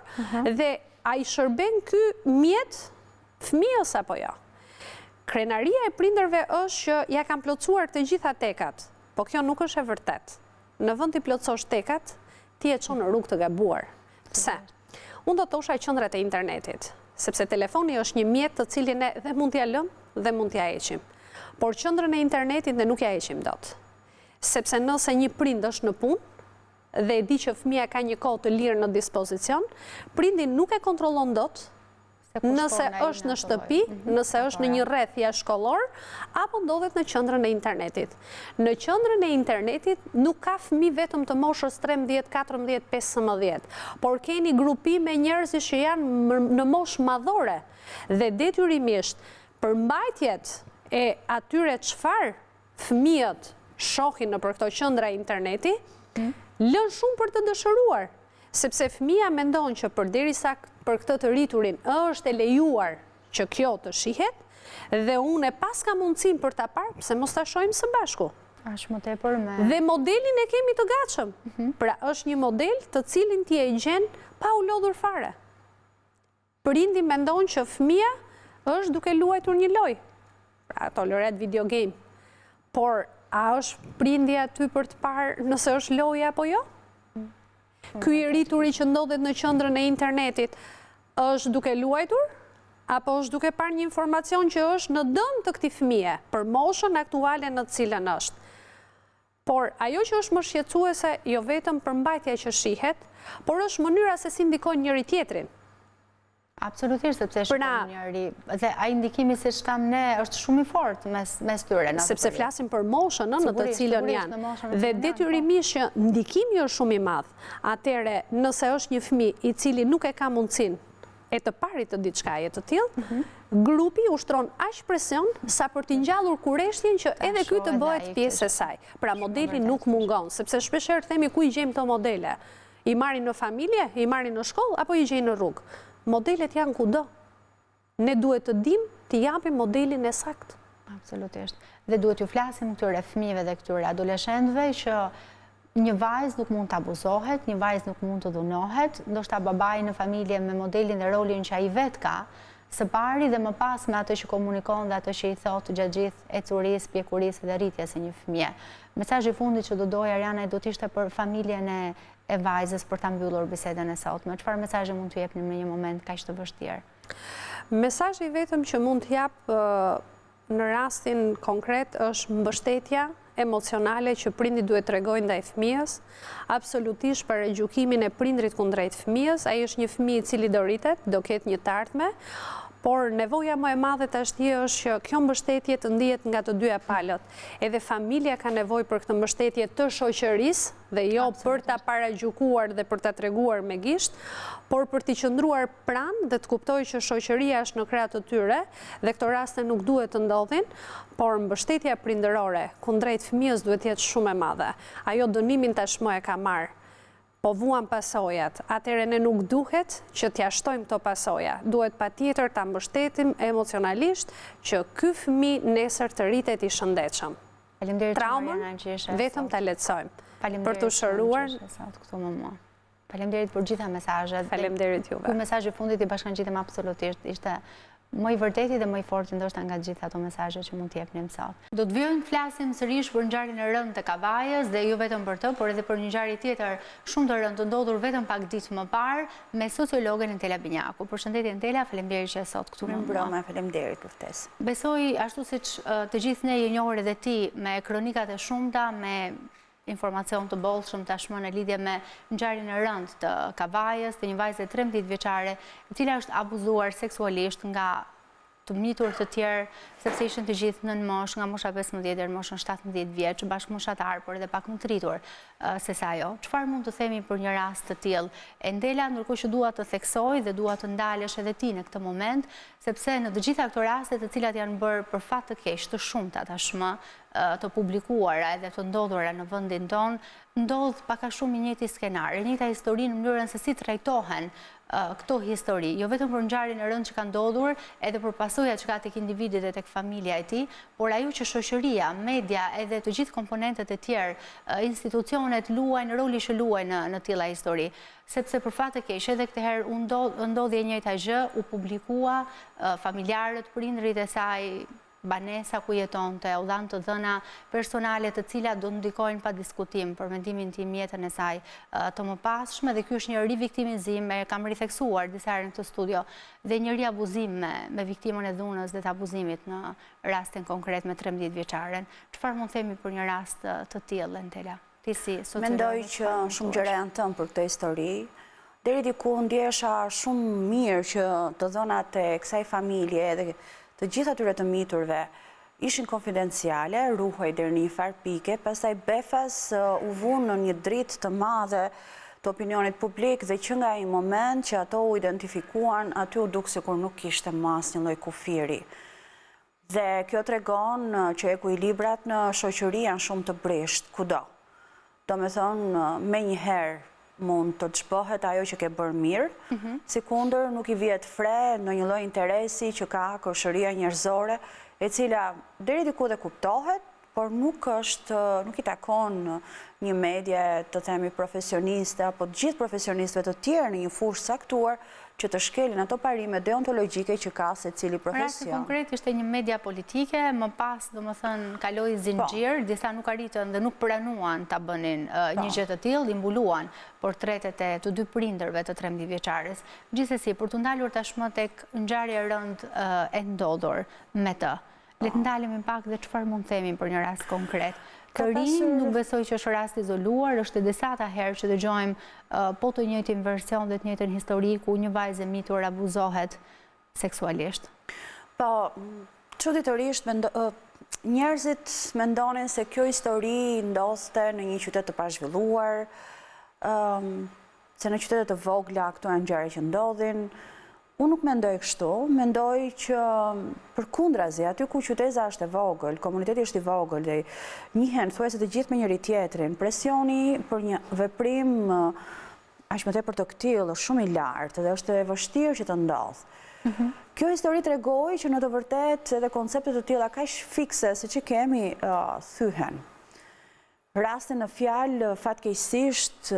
dhe a i shërben ky mjet fëmijës apo jo. Krenaria e prindërve është që ja kanë plotësuar të gjitha tekat, po kjo nuk është e vërtet. Në vend të plotësosh tekat, ti e çon në rrugë të gabuar. Pse? Unë do të thosha qendrat e internetit, sepse telefoni është një mjet të cilin ne dhe mund t'ja lëm dhe mund t'ja heqim. Por qendrën e internetit ne nuk ja heqim dot. sepse nëse një prind është në punë dhe e di që fëmia ka një kohë të lirë në dispozicion, prindi nuk e kontrollon dot nëse është në shtëpi, nëse është në një rreth jashtë-shkollor, apo ndodhet në qendrën e internetit. Në qendrën e internetit nuk ka fëmijë vetëm të moshës 13, 14, 15, por keni grupime njerëzish që janë në moshë madhore dhe detyrimisht përmbajtjet e atyre çfarë fëmijët shohin nëpër këto qendra interneti, lën shumë për të dëshëruar, sepse fëmia mendon që përderisa për këtë të rriturin është e lejuar që kjo të shihet, dhe unë e pas ka mundësim për ta parë, pse mos ta shohim së bashku. Është më tepër me... Dhe modelin e kemi të gatshëm. Pra është një model të cilin ti e gjen pa u lodhur fare. Prindi mendon që fëmia është duke luajtur një lojë. Pra ato lojrat video game. Por a është prindi aty për të parë nëse është loja apo jo? Ky i rrituri që ndodhet në qendrën e internetit është duke luajtur apo është duke parë një informacion që është në dëm të këtij fëmie për moshën aktuale në të cilën është. Por ajo që është më shqetësuese jo vetëm përmbajtja që shihet, por është mënyra se si ndikojnë njëri tjetrin. Absolutisht, sepse shikon njëri, dhe ai ndikimi se shtam ne është shumë i fortë mes tyre. Sepse flasim për moshën në të cilën janë, dhe detyrimisht që ndikimi është shumë i madh. Atëre, nëse është një fëmijë i cili nuk e ka mundësinë e të parit të diçkaje të tillë, grupi ushtron aq presion sa për t'i ngjallur kurreshtjen që edhe ky të bëhet pjesë e saj. Pra modeli nuk mungon, sepse shpeshherë themi ku i gjejmë këto modele. I marrin në familje, i marrin në shkollë apo i gjejnë në rrugë. Modelet janë kudo. Ne duhet të dimë të japim modelin e saktë. Absolutisht. Dhe duhet ju flasim këtyre fëmijëve dhe këtyre adoleshentëve që një vajzë nuk mund të abuzohet, një vajzë nuk mund të dhunohet, ndoshta babai në familje me modelin dhe rolin që ai vet ka, së pari dhe më pas me atë që komunikon dhe atë që i thot gjatë gjithë ecurisë, pjekurisë dhe rritjes së një fëmie. Mesazhi i fundit që do doja Arjana do të ishte për familjen e vajzës për ta mbyllur bisedën e sotme. Çfarë mesazhi mund t'ju jepni në një moment kaq të vështirë? Mesazhi vetëm që mund t'jap në rastin konkret është mbështetja emocionale që prindit duhet t'regojnë ndaj fëmijës, absolutisht për gjykimin e prindrit kundrejt fëmijës. Ai është një fëmijë i cili do rritet, do ketë një tardhme, por nevoja më e madhe tashti është që kjo mbështetje të ndihet nga të dyja palët. Edhe familja ka nevojë për këtë mbështetje të shoqërisë dhe jo për ta paragjykuar dhe për ta treguar me gisht, por për t'i qëndruar pranë dhe të kuptojë që shoqëria është në krah të tyre dhe këto raste nuk duhet të ndodhin, por mbështetja prindërore kundrejt fëmijës duhet të jetë shumë e madhe. Ajo dënimin tashmë e ka marrë. Po vuan pasojat, atëherë ne nuk duhet që t'ja shtojmë këto pasoja. Duhet patjetër ta mbështetim emocionalisht që ky fëmijë nesër të rritet i shëndetshëm. Traumën vetëm ta lehtësojmë. Për të shëruar këtu më mua. Faleminderit për gjitha mesazhet. Faleminderit juve. Ky mesazh i fundit i bashkangjitem absolutisht. Ishte më i vërteti dhe më i fortë ndoshta nga gjitha ato mesazhe që mund t'i jepnim sot. Do të vijmë flasim sërish për ngjarjen e rëndë të Kavajës dhe jo vetëm për të, por edhe për një ngjarje tjetër shumë të rëndë të ndodhur vetëm pak ditë më parë me sociologen Entela Binjaku. Përshëndetje Entela, faleminderit që je sot këtu me mua. Mbrëmje, faleminderit për ftesë. Besoj ashtu siç të gjithë ne je njohur edhe ti me kronikat e shumta, me informacion të bollshëm tashmë në lidhje me ngjarjen e rëndë të Kavajës, të një vajze 13 vjeçare, e cila është abuzuar seksualisht nga të mitur të tjerë, sepse ishin të gjithë nën moshë, nga mosha 15 deri në moshën 17 vjeç, bashkëmoshatar, por edhe pak më të rritur se sa ajo. Çfarë mund të themi për një rast të tillë? Entela, ndërkohë që dua të theksoj dhe dua të ndalesh edhe ti në këtë moment, sepse në të gjitha këto raste të cilat janë bërë për fat të keq të shumta tashmë, të publikuara edhe të ndodhura në vendin tonë, ndodh pak a shumë i njëjti skenar, e njëjta histori në mënyrën se si trajtohen këto histori, jo vetëm për ngjarjen e rëndë që ka ndodhur, edhe për pasojat që ka tek individi dhe tek familja e tij, por ajo që shoqëria, media edhe të gjithë komponentët e tjerë, institucionet luajnë rolin që luajnë në tilla histori. Sepse për fat të keq edhe këtë herë ndodhi e njëjta gjë, u publikua, familjarët, prindrit e saj banesa ku jetonte, u dhanë të dhëna personale të cilat do ndikojnë pa diskutim për mendimin tim jetën e saj të mëpasshme, dhe ky është një riviktimizim, kam ritheksuar disa herë në këtë studio, dhe një riabuzim me viktimën e dhunës dhe të abuzimit në rastin konkret me 13 vjeçaren. Çfarë mund themi për një rast të tillë, Entela? Ti si sociologe? Mendoj që shumë gjëra janë tënë për këtë histori. Deri diku ndjesha shumë mirë që të dhënat e kësaj familje dhe të gjitha atyre të miturve ishin konfidenciale, ruhej deri në një farë pike, pastaj befas u vunë në një dritë të madhe të opinionit publik dhe që nga ai moment që ato u identifikuan, aty u duk sikur nuk kishte më asnjë lloj kufiri. Dhe kjo tregon që ekuilibrat në shoqëri janë shumë të brisht, kudo. Do me thonë, me njëherë mund të çbohet ajo që ke bërë mirë, si kundër nuk i vjet fre në një lloj interesi që ka koshëria njerëzore, e cila deri diku dhe kuptohet, por nuk i takon një medje të themi profesioniste apo të gjithë profesionistëve të tjerë në një fushë saktuar që të shkelin ato parime deontologjike që ka secili profesion. Rasti konkret ishte një media politike, më pas domethënë kaloi zinxhir, disa nuk arritën dhe nuk pranuan ta bënin një gjë të tillë, i mbuluan portretet e të dy prindërve të 13 vjeçares. Gjithsesi, për të ndalur tashmë tek ngjarja e rëndë e ndodhur me të, le të ndalemi pak dhe çfarë mund themi për një rast konkret. Të rinj nuk besoj që është rast izoluar, është edhe sa herë që dëgjojmë po të njëjtin version dhe të njëjtën histori ku një vajzë e mitur abuzohet seksualisht. Po, çuditërisht njerëzit mendonin se kjo histori ndodhte në një qytet të pazhvilluar, se në qytetet të vogla këto janë ngjarje që ndodhin. Unë nuk mendoj kështu, mendoj që përkundrazi, aty ku qyteza është e vogël, komuniteti është i vogël dhe njihen thuajse të gjithë me njëri tjetrin, presioni për një veprim aq më tepër të këtillë është shumë i lartë dhe është e vështirë që të ndodhë. Kjo histori tregoi që në të vërtetë edhe konceptet të tilla kaq fikse siç i kemi thyhen. Rastin në fjalë fatkeqësisht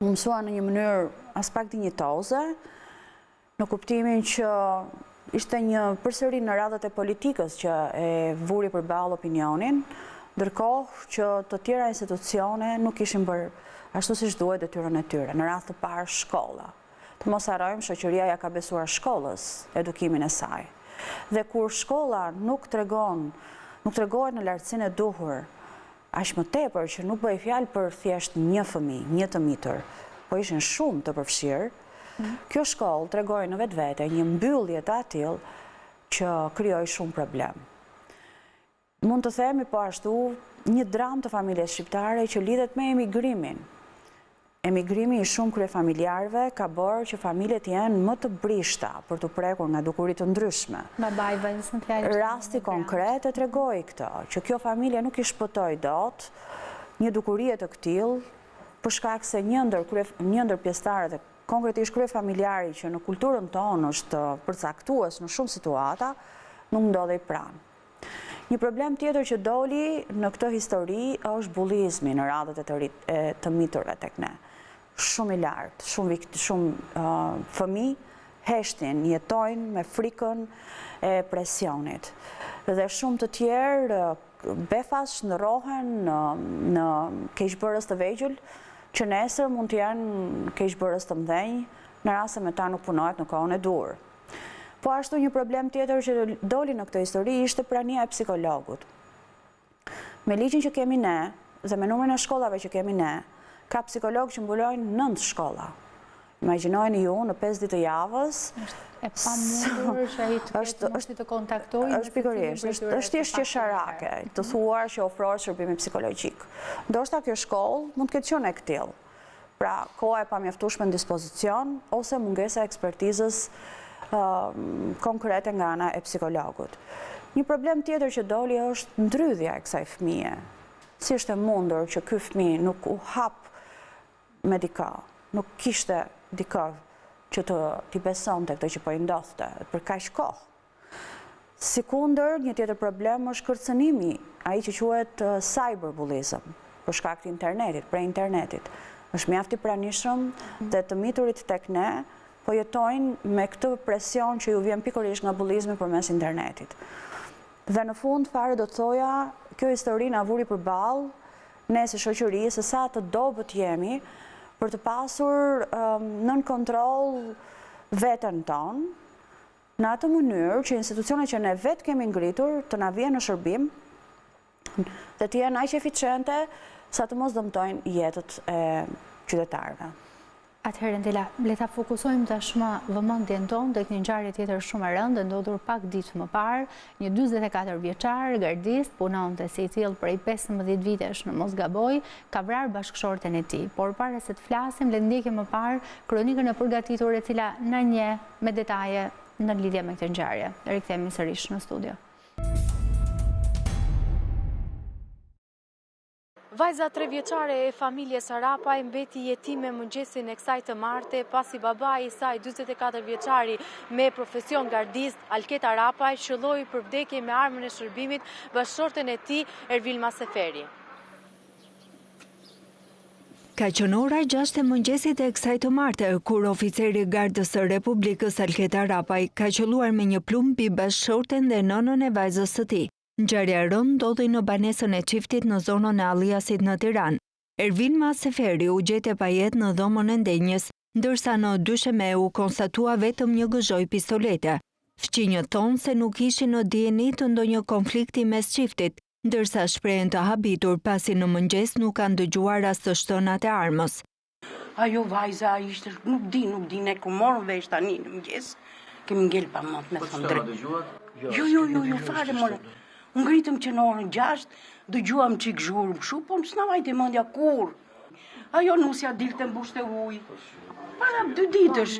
u mësua në një mënyrë as pak dinjitoze, në kuptimin që ishte një përsëri në radhët e politikës që e vuri përballë opinionin, ndërkohë që të tjera institucione nuk ishin bërë ashtu siç duhet detyrën e tyre. Në radhë të parë shkolla. Të mos harrojmë, shoqëria ja ka besuar shkollës edukimin e saj. Dhe kur shkolla nuk tregohet në lartësinë e duhur, aq më tepër që nuk bëj fjalë për thjesht një fëmijë, një të mitur, po ishin shumë të përfshirë. Kjo shkollë tregoi në vetvete një mbyllje të atill që krijoi shumë problem. Mund të themi po ashtu një dramë të familjes shqiptare që lidhet me emigrimin. Emigrimi i shumë kryefamiljarëve ka bërë që familjet jenë më të brishta për të prekur nga dukuri të ndryshme. Rasti konkret e tregoi këtë, që kjo familje nuk i shpëtoi dot një dukurie të këtill për shkak se një ndër pjesëtarët e konkretisht kryefamiljari që në kulturën tonë është përcaktues në shumë situata, nuk ndodhej pranë. Një problem tjetër që doli në këtë histori është bullizmi në radhët e të miturve tek ne. Shumë i lartë, shumë fëmijë heshtin, jetojnë me frikën e presionit. Dhe shumë të tjerë befas shndërrohen në keqbërës të vegjël, që nesër mund të janë keqbërës të mëdhenj, në rast se me ta nuk punohet në kohën e dur. Po ashtu një problem tjetër që doli në këtë histori ishte prania e psikologut. Me ligjin që kemi ne, dhe me numrin e shkollave që kemi ne, ka psikolog që mbulojnë 9 shkolla. Imagjinojeni ju në 5 ditë të javës. E pa mundur që ai të kontaktojë. Është pikërisht, është thjesht qesharake, të thuar që ofrohet shërbimi psikologjik. Ndoshta kjo shkollë mund të ketë qenë e këtill. Pra, koha e pamjaftueshme në dispozicion ose mungesa e ekspertizës konkrete nga ana e psikologut. Një problem tjetër që doli është ndrydhja e kësaj fëmije. Si është e mundur që ky fëmijë nuk u hap me dikë, nuk kishte dikë që t'i besonte këtë që po i ndodhte për kaq kohë. Sikundër, një tjetër problem është kërcënimi, ai që quhet cyberbullying, për shkak të internetit, prej internetit. Është mjaft i pranishëm dhe të miturit tek ne po jetojnë me këtë presion që ju vjen pikërisht nga bullizmi përmes internetit. Dhe në fund fare do të thoja, kjo histori na vuri përballë ne si shoqëri se sa të dobët jemi për të pasur nën kontroll veten tonë, në atë mënyrë që institucionet që ne vetë kemi ngritur të na vijnë në shërbim dhe të jenë aq eficiente sa të mos dëmtojnë jetët e qytetarëve. Atëherë, Entela, le ta fokusojmë tashmë vëmendjen tonë tek një ngjarje tjetër shumë e rëndë, ndodhur pak ditë më parë, një 44 vjeçar gardist punonte si i tillë prej 15 vitesh në mos gaboj, ka vrarë bashkëshorten e tij. Por para se të flasim, le të ndjekim më parë kronikën e përgatitur e cila na njeh me detaje në lidhje me këtë ngjarje. Rikthehemi sërish në studio. Vajza 3 vjeçare e familjes Arapaj mbeti jetime mëngjesin e kësaj të marte pasi babai i saj 44 vjeçari me profesion gardist Alket Arapaj shëlloi për vdekje me armën e shërbimit bashkëshorten e tij Ervisa Seferi. Ka qenë ora 6 e mëngjesit e kësaj të marte, kur oficeri gardës së Republikës Alket Arapaj ka qelluar me një plumb mbi bashkëshorten dhe nënën e vajzës së tij. Ngjarja e rëndë ndodhi në banesën e çiftit në zonën e Alliasit në Tiranë. Ervisa Seferi u gjete pa jetë në dhomën e ndenjës, ndërsa në dysheme u konstatua vetëm një gëzhoj pistolete. Fqinjët thonë se nuk ishin në dieni të ndonjë konflikti mes çiftit, ndërsa shprehen të habitur pasi në mëngjes nuk kanë dëgjuar as të shtënat e armës. Ajo vajza ishte, nuk di, ne ku morën vesh tani në mëngjes, kemi ngel pa mot me thonë drejt. Jo, fare morën. Unë ngritëm që në orën 6, dëgjuam çik zhurmë kështu, po s'na vajte mendja kur. Ajo nusja dilte mbushte ujë. Para 2 ditësh.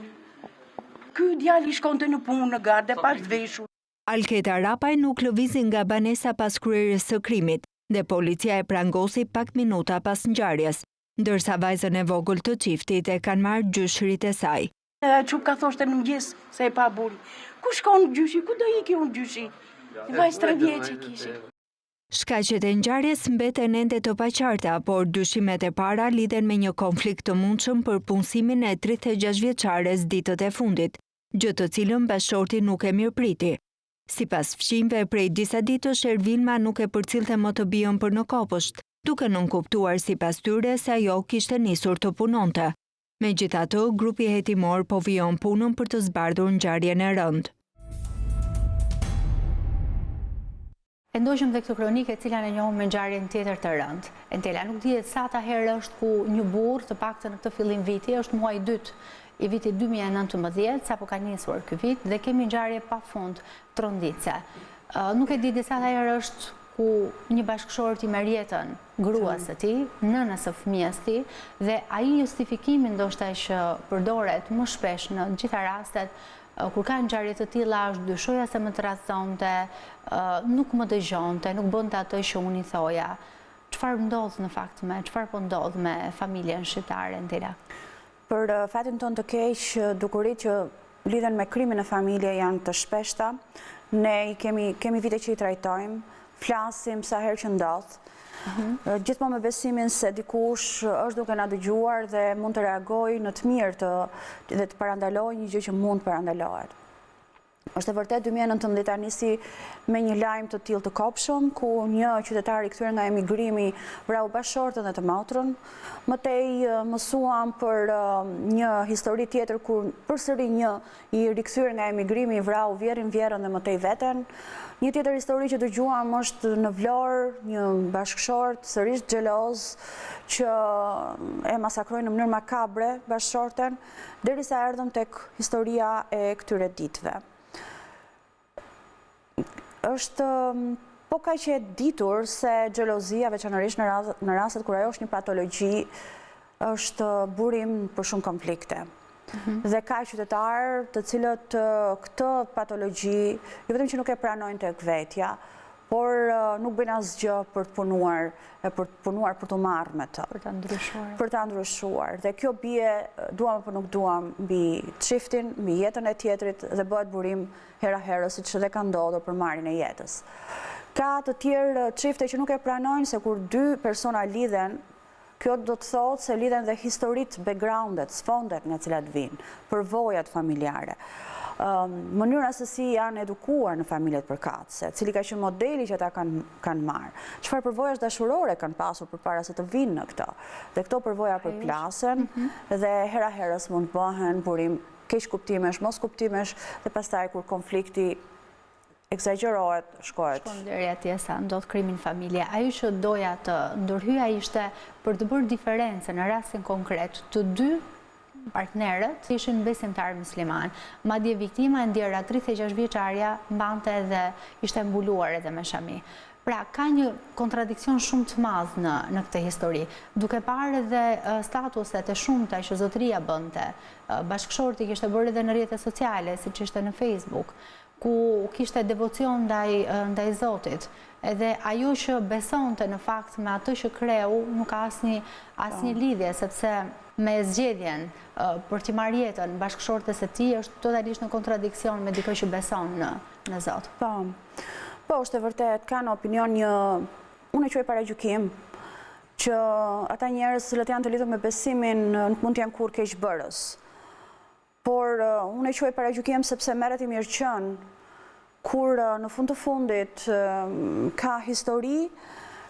Ky djali shkonte në punë në gardë pa veshur. Alket Arapaj nuk lëvizi nga banesa pas kryerjes së krimit dhe policia e prangosi pak minuta pas ngjarjes, ndërsa vajzën e vogël të çiftit e kanë marrë gjyshrit e saj. Çup ka thoshte në mëngjes se e pa buri. Ku shkon gjyshi? Ku do ikë unë gjyshi? Vajzë 3 vjeçë kishi. Shkaqet e ngjarjes mbeten ende të paqarta, por dyshimet e para lidhen me një konflikt të mundshëm për punësimin e 36 vjeçares ditët e fundit, gjë të cilën bashkëshorti nuk e mirëpriti. Sipas fqinjve, prej disa ditësh Ervisa nuk e përcillte më të bijën për në kopësht, duke nënkuptuar sipas tyre se ajo kishte nisur të punonte. Megjithatë, grupi hetimor po vijon punën për të zbardhur ngjarjen e rëndë. E ndoqëm dhe këtë kronikë e cila ne njohëm me ngjarjen tjetër të rëndë. Entela, nuk dihet sa ta herë është ku një burr, të paktën në këtë fillim viti, është muaji 2 i vitit 2019, sapo ka nisur ky vit dhe kemi ngjarje pafund tronditse. Nuk e di disa herë është ku një bashkëshort i merr jetën gruas së tij, nënës së fëmijës tij, dhe ai justifikimi ndoshta që përdoret më shpesh në gjitha rastet kur ka ngjarje të tilla është dyshoja se më tradhtonte, nuk më dëgjonte, nuk bënte atë që unë i thoja. Çfarë ndodh në fakt çfarë po ndodh me familjen shqiptare, Entela? Për fatin tonë të keq, dukuritë që lidhen me krimin e familje janë të shpeshta. Ne kemi vite që i trajtojmë, flasim sa herë që ndodh. Gjithmonë me besimin se dikush është duke na dëgjuar dhe mund të reagojë në të mirë dhe të parandalojë një gjë që mund parandalohet. Është e vërtet 2019 nisi me një lajm të tillë të kopshëm, ku një qytetar i kthyer nga emigrimi vrau bashkëshortën dhe të motrën. Mëtej mësuam për një histori tjetër kur përsëri një i rikthyer nga emigrimi vrau vjerrin dhe mëtej veten. Një tjetër histori që dëgjuam është në Vlorë, një bashkëshort sërish xheloz që e masakroi në mënyrë makabre bashkëshorten, derisa erdhëm tek historia e këtyre ditëve. Është po kaq e ditur se xhelozia, veçanërisht në rastet kur ajo është një patologji, është burim për shumë konflikte. Dhe ka qytetarë të cilët këtë patologji, jo vetëm që nuk e pranojnë tek vetja, por nuk bëjnë asgjë për të punuar, për të marrë me të. Për ta ndryshuar. Dhe kjo bie, duam apo nuk duam, mbi çiftin, mbi jetën e tjetrit dhe bëhet burim hera herë, siç edhe ka ndodhur për marrjen e jetës. Ka të tjerë çifte që nuk e pranojnë se kur 2 persona lidhen, kjo do të thotë se lidhen dhe historitë, backgroundet, sfondet nga cilat vinë, përvojat familjare. mënyra se si janë edukuar në familjet përkatëse, cili ka qenë modeli që ata kanë marrë. Çfarë përvojash dashurore kanë pasur përpara se të vinë në këto. Dhe këto përvoja përplasen dhe hera herës mund të bëhen burim keq kuptimesh, mos kuptimesh dhe pastaj kur konflikti eksagjerohet, shkohet. Shkon deri atje sa ndodh krimi në familje. Ajo që doja të ndërhyja ishte për të bërë diferencën në rastin konkret të dy partnerët ishin besimtar musliman. Madje viktima e ndjera 36 vjeçarja mbante dhe ishte mbuluar edhe me shami. Pra, ka një kontradikcion shumë të madh në këtë histori. Duke parë edhe statuset e shumta që zotëria bënte, bashkëshorti kishte bërë edhe në rrjetet sociale, siç ishte në Facebook, ku kishte devocion ndaj Zotit. Edhe ajo që besonte në fakt me atë që kreu nuk ka asnjë lidhje, sepse me zgjedhjen për t'i marrë jetën bashkëshortes e tij është totalisht në kontradikcion me dikë që beson në Zot. Po, është e vërtet, ka në opinion unë e quaj paragjykim, që ata njerëz që janë të lidhur me besimin nuk mund të janë kur keqbërës. Por unë e quaj paragjykim sepse merret i mirëqen kur në fund të fundit ka histori,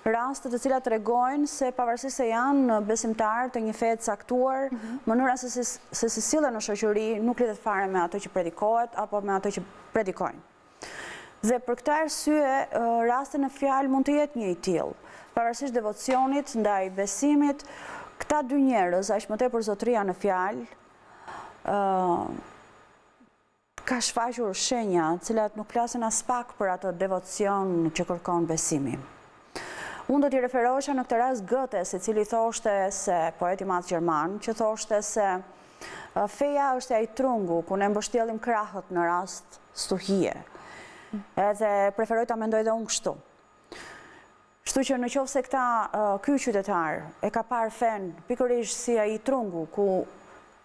raste të cilat tregojnë se pavarësisht se janë besimtar të një fe të caktuar, mënyra se si sillen në shoqëri nuk lidhet fare me ato që predikohet apo me ato që predikojnë. Dhe për këtë arsye, rasti në fjalë mund të jetë një i tillë. Pavarësisht devocionit ndaj besimit, këta dy njerëz, aq më tepër zotëria në fjalë, ka shfaqur shenja, të cilat nuk flasin as pak për atë devocion që kërkon besimi. Unë do t'i referohesha në këtë rast Goethes, i cili thoshte se poeti madh gjerman, që thoshte se feja është ai trungu ku ne mbështjellim krahët në rast stuhie. Edhe preferoj ta mendoj dhe unë kështu. Kështu që nëse ky qytetar e ka parë fen pikërisht si ai trungu ku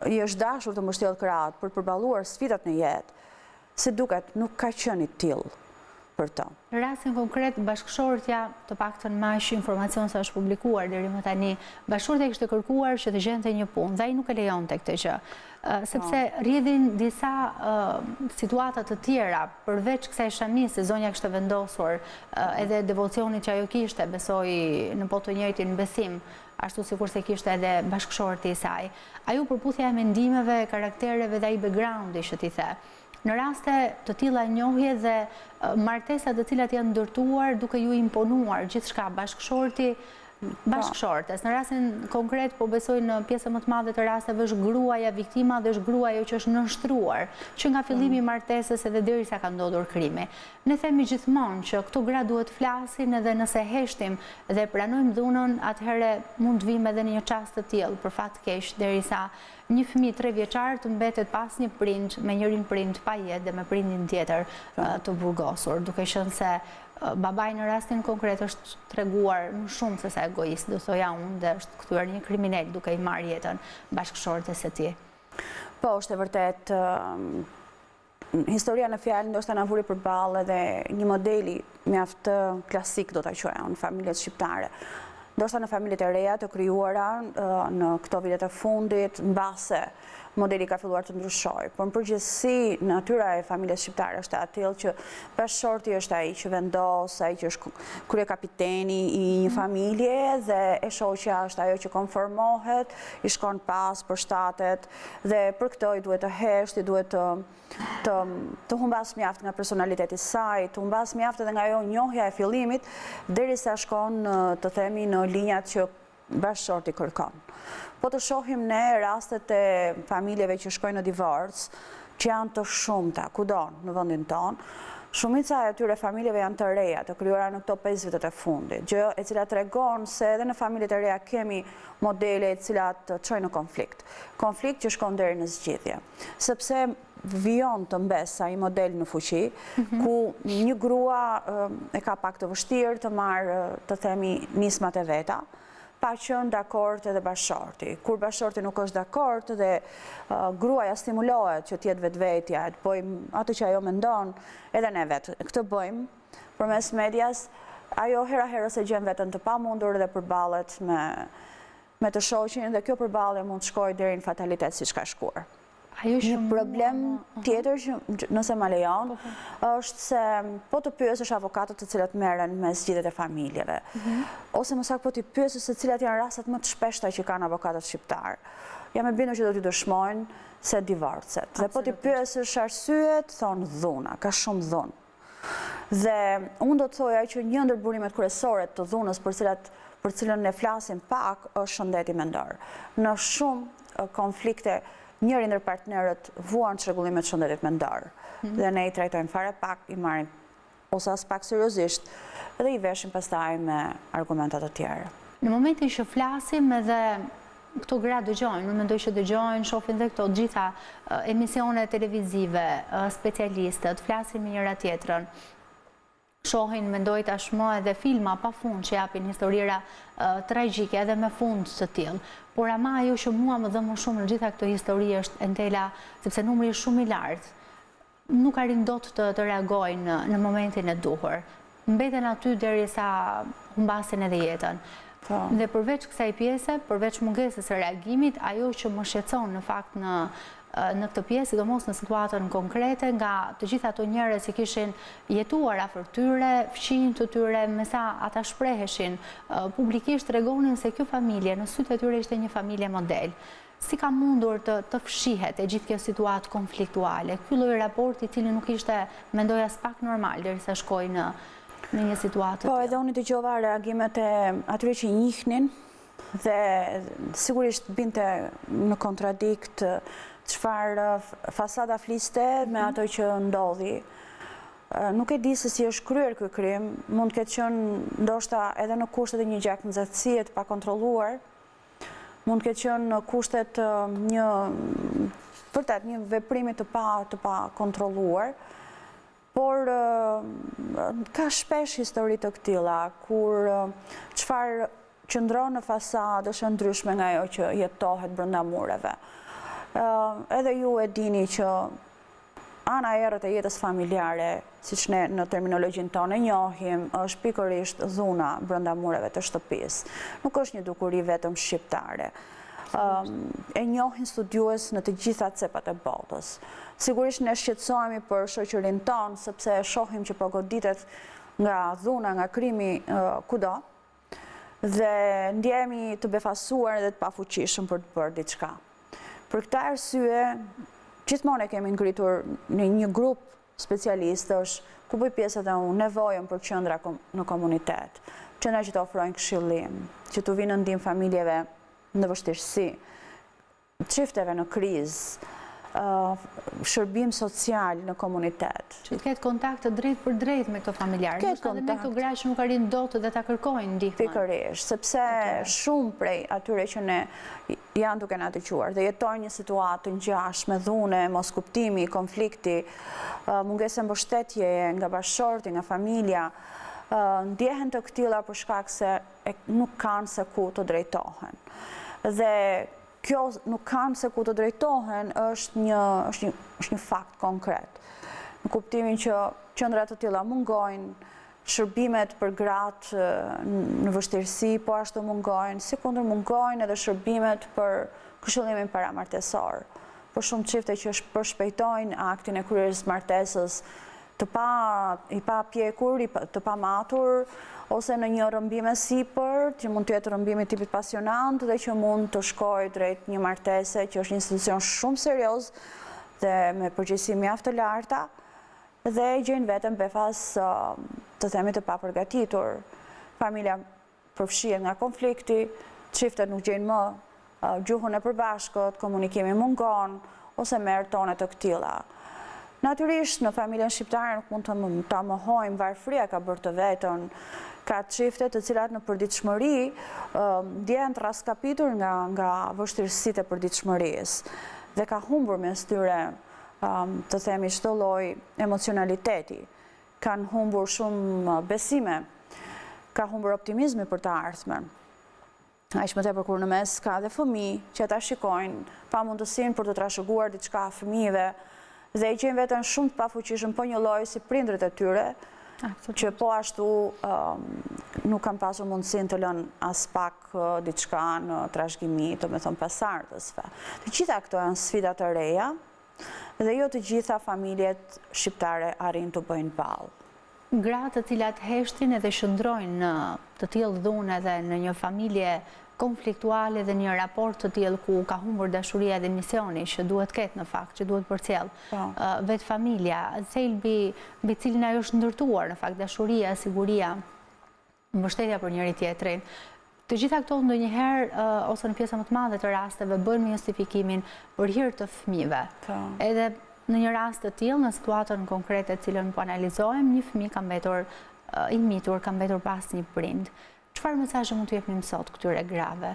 i është dashur të mbështjellë krahët për përballuar sfidat në jetë, si duket nuk ka qenë i tillë për të. Në rastin konkret, bashkëshortja, të paktën me aq informacion sa është publikuar deri më tani, bashkëshortja kishte kërkuar që të gjente një punë, dhe ai nuk e lejonte këtë gjë. Sepse rrjedhin disa situata të tjera, përveç kësaj shamis se zonja kishte vendosur edhe devocionit që ajo kishte, besoi në po të njëjtin besim, ashtu sikur se kishte edhe bashkëshorti i saj. Ajo përputhja e mendimeve, karaktereve dhe ai backgroundi që ti the. Në raste të tilla njohje dhe martesa të cilat janë ndërtuar duke ju imponuar gjithçka bashkëshortes. Në rastin konkret po besoj në pjesën më të madhe të rasteve është gruaja viktima dhe është gruaja që është nënshtruar, që nga fillimi i martesës edhe derisa ka ndodhur krimi. Ne themi gjithmonë që këto gra duhet flasin edhe nëse heshtim dhe pranojmë dhunën, atëherë mund të vim edhe në një çast të tillë për fat keq derisa një fëmijë 3 vjeçar të mbetet pas një prind me njërin prind pa jetë dhe me prindin tjetër të burgosur, duke qenë se babai në rastin konkret është treguar më shumë se sa egoist, do thoja unë, dhe është kthyer një kriminal duke i marrë jetën bashkëshortes së tij. Po, është e vërtet. Historia në fjalë ndoshta na vuri përballë edhe një modeli mjaft klasik, do ta quaja unë, familjet shqiptare. Ndoshta në familjet e reja të krijuara në këto vitet e fundit, mbase modeli ka filluar të ndryshojë. Por në përgjithësi, natyra e familjes shqiptare është e tillë që bashkëshorti është ai që vendos, ai që është kryekapiteni i një familje dhe e shoqja është ajo që konformohet, i shkon pas përshtatet dhe për këtë i duhet të heshtë, i duhet të humbas mjaft nga personaliteti i saj, të humbas mjaft edhe nga ajo njohja e fillimit, derisa shkon të themi në linjat që bashkëshorti kërkon. Po të shohim ne rastet e familjeve që shkojnë në divorc, që janë të shumta, kudo në vendin tonë, shumica e atyre familjeve janë të reja, të krijuara në këto 5 vitet e fundit, gjë e cila tregon se edhe në familjet e reja kemi modele të cilat çojnë në konflikt. Konflikt që shkon deri në zgjidhje. Sepse vijon të mbesa i model në fuqi, ku një grua e ka pak të vështirë të marrë, të themi, nismat e veta, pa qenë dakord edhe bashkëshorti. Kur bashkëshorti nuk është dakord dhe gruaja stimulohet që të jetë vetvetja, të bëjmë atë që ajo mendon, edhe ne vetë. Këtë bëjmë përmes medias, ajo hera herës e gjen veten të pamundur dhe përballet me të shoqin dhe kjo përballje mund të shkojë deri në fatalitet siç ka shkuar. Një problem tjetër që nëse ma lejon, është se po të pyesësh avokatët të cilat merren me zgjidhjet e familjeve, ose më saktë po të pyesësh se cilat janë rastet më të shpeshta që kanë avokatët shqiptar. Jam e bindur që do t'i dëshmojnë se divorcet. Dhe po t'i pyesësh arsyet, thonë dhuna, ka shumë dhunë. Dhe unë do të thoja që një ndër burimet kryesore të dhunës për cilën ne flasim pak është shëndeti mendor. Në shumë konflikte njëri ndër partnerët vuan çrregullimet e shëndetit mendor. Dhe ne i trajtojmë fare pak, i marrim ose as pak seriozisht dhe i veshim pastaj me argumenta të tjera. Në momentin që flasim edhe këto gra dëgjojnë, unë mendoj që dëgjojnë, shohin dhe këto gjitha emisione televizive, specialistët, flasin me njëra tjetrën, shohin, mendoj tashmë edhe filma pa fund që japin historira tragjike edhe me fund të tillë. Por ama ajo që mua më dhe më shumë në gjitha këto histori është Entela, sepse numri është shumë i lartë, nuk arrin dot të reagojnë në momentin e duhur. Mbeten aty derisa humbasin edhe jetën. Dhe përveç kësaj pjese, përveç mungesës së reagimit, ajo që më shqetëson në fakt në këtë pjesë, sidomos në situatën konkrete, nga të gjitha ato njerëz që kishin jetuar afër tyre, fëmijën të tyre, me sa ata shpreheshin publikisht, tregonin se kjo familje në sytë e tyre ishte një familje model. Si ka mundur të fshihet e gjithë kjo situatë konfliktuale? Ky lloj raporti i cili nuk ishte, mendoj, as pak normal derisa shkoi në një situatë. Po, edhe unë dëgjova reagimet e atyre që njihnin dhe sigurisht binte në kontradikt çfarë fasada fliste me ato që ndodhi. Nuk e di se si është kryer ky krim, mund të ketë qenë ndoshta edhe në kushtet e një gjaknxëtësie të pakontrolluar, mund të ketë qenë në kushtet një veprimi të pakontrolluar, por ka shpesh histori të këtilla kur çfarë qëndron në fasadë është ndryshme nga ajo që jetohet brenda mureve. Edhe ju e dini që ana e errët e jetës familjare, siç ne në terminologjinë tonë e njohim, është pikërisht dhuna brenda mureve të shtëpisë. Nuk është një dukuri vetëm shqiptare. E njohin studiues në të gjitha cepat e botës. Sigurisht ne shqetësohemi për shoqërinë tonë, sepse shohim që po goditet nga dhuna, nga krimi kudo, dhe ndjehemi të befasuar dhe të pafuqishëm për të bërë diçka. Për këtë arsye, gjithmonë e kemi ngritur në një grup specialistësh, ku bëj pjesë edhe unë, nevojën për qendra në komunitet, qendra që të ofrojnë këshillim, që të vinë në ndihmë familjeve në vështirësi, çifteve në krizë, shërbim social në komunitet. Që të ketë kontakt të drejt për drejt me këto familjarë, ndoshta edhe me këto gra që nuk arrin dot dhe ta kërkojnë ndihmën. Pikërisht, sepse shumë prej atyre që ne janë duke na dëgjuar dhe jetojnë një situatë të ngjashme, dhune, moskuptimi, konflikti, mungesë mbështetjeje nga bashkëshorti, nga familja, ndjehen të këtilla për shkak se nuk kanë se ku të drejtohen. Dhe kjo nuk kanë se ku të drejtohen është një fakt konkret. Në kuptimin që qendrat të tilla mungojnë, shërbimet për gratë në vështirësi po ashtu mungojnë, sikundër mungojnë edhe shërbimet për këshillimin paramartesor. Për shumë çifte që përshpejtojnë aktin e kryerjes martesës i pa pjekur, të pa matur, ose në një rrëmbim e sipër, që mund të jetë rrëmbimi tipit pasionant dhe që mund të shkojë drejt një martese që është një institucion shumë serioz dhe me përgjegjësi mjaft të larta dhe gjejnë veten befas të themi të papërgatitur. Familja përfshihet nga konflikti, çiftet nuk gjejnë më gjuhën e përbashkët, komunikimi mungon ose merr tone të këtilla. Natyrisht në familjen shqiptare nuk mund ta mohojmë, varfëria ka bërë të vetën. Ka çifte të cilat në përditshmëri ndjehen të raskapitur nga vështirësitë e përditshmërisë dhe ka humbur mes tyre të themi çdo lloj emocionaliteti. Kanë humbur shumë besime, ka humbur optimizmi për të ardhmen. Aq më tepër kur në mes ka dhe fëmijë që ata shikojnë pa mundësinë për të trashëguar diçka fëmijëve dhe i gjejnë veten shumë të pafuqishëm, po një lloj si prindërit e tyre, që po ashtu nuk kam pasur mundësin të lënë as pak diçka në trashëgimi, të me thënë pasardhësve. Të gjitha këto janë sfidat e reja dhe jo të gjitha familjet shqiptare arrin të bëjnë ballë. Gratë të cilat heshtin edhe shëndrojnë në të tillë dhunë edhe në një familje konfliktuale dhe një raport të tillë ku ka humbur dashuria dhe misioni që duhet ketë në fakt, që duhet përcjell vetë familja, thelbi mbi cilin ajo është ndërtuar në fakt, dashuria, siguria, mbështetja për njëri tjetrin. Të gjitha këto ndonjëherë ose në pjesën më të madhe të rasteve bëjnë justifikimin për hir të fëmijëve. Edhe në një rast të tillë, në situatën konkrete të cilën po analizojmë, një fëmijë ka mbetur i mitur, ka mbetur pas një prind. Çfarë mesazhe mund t'u jepnim sot këtyre grave?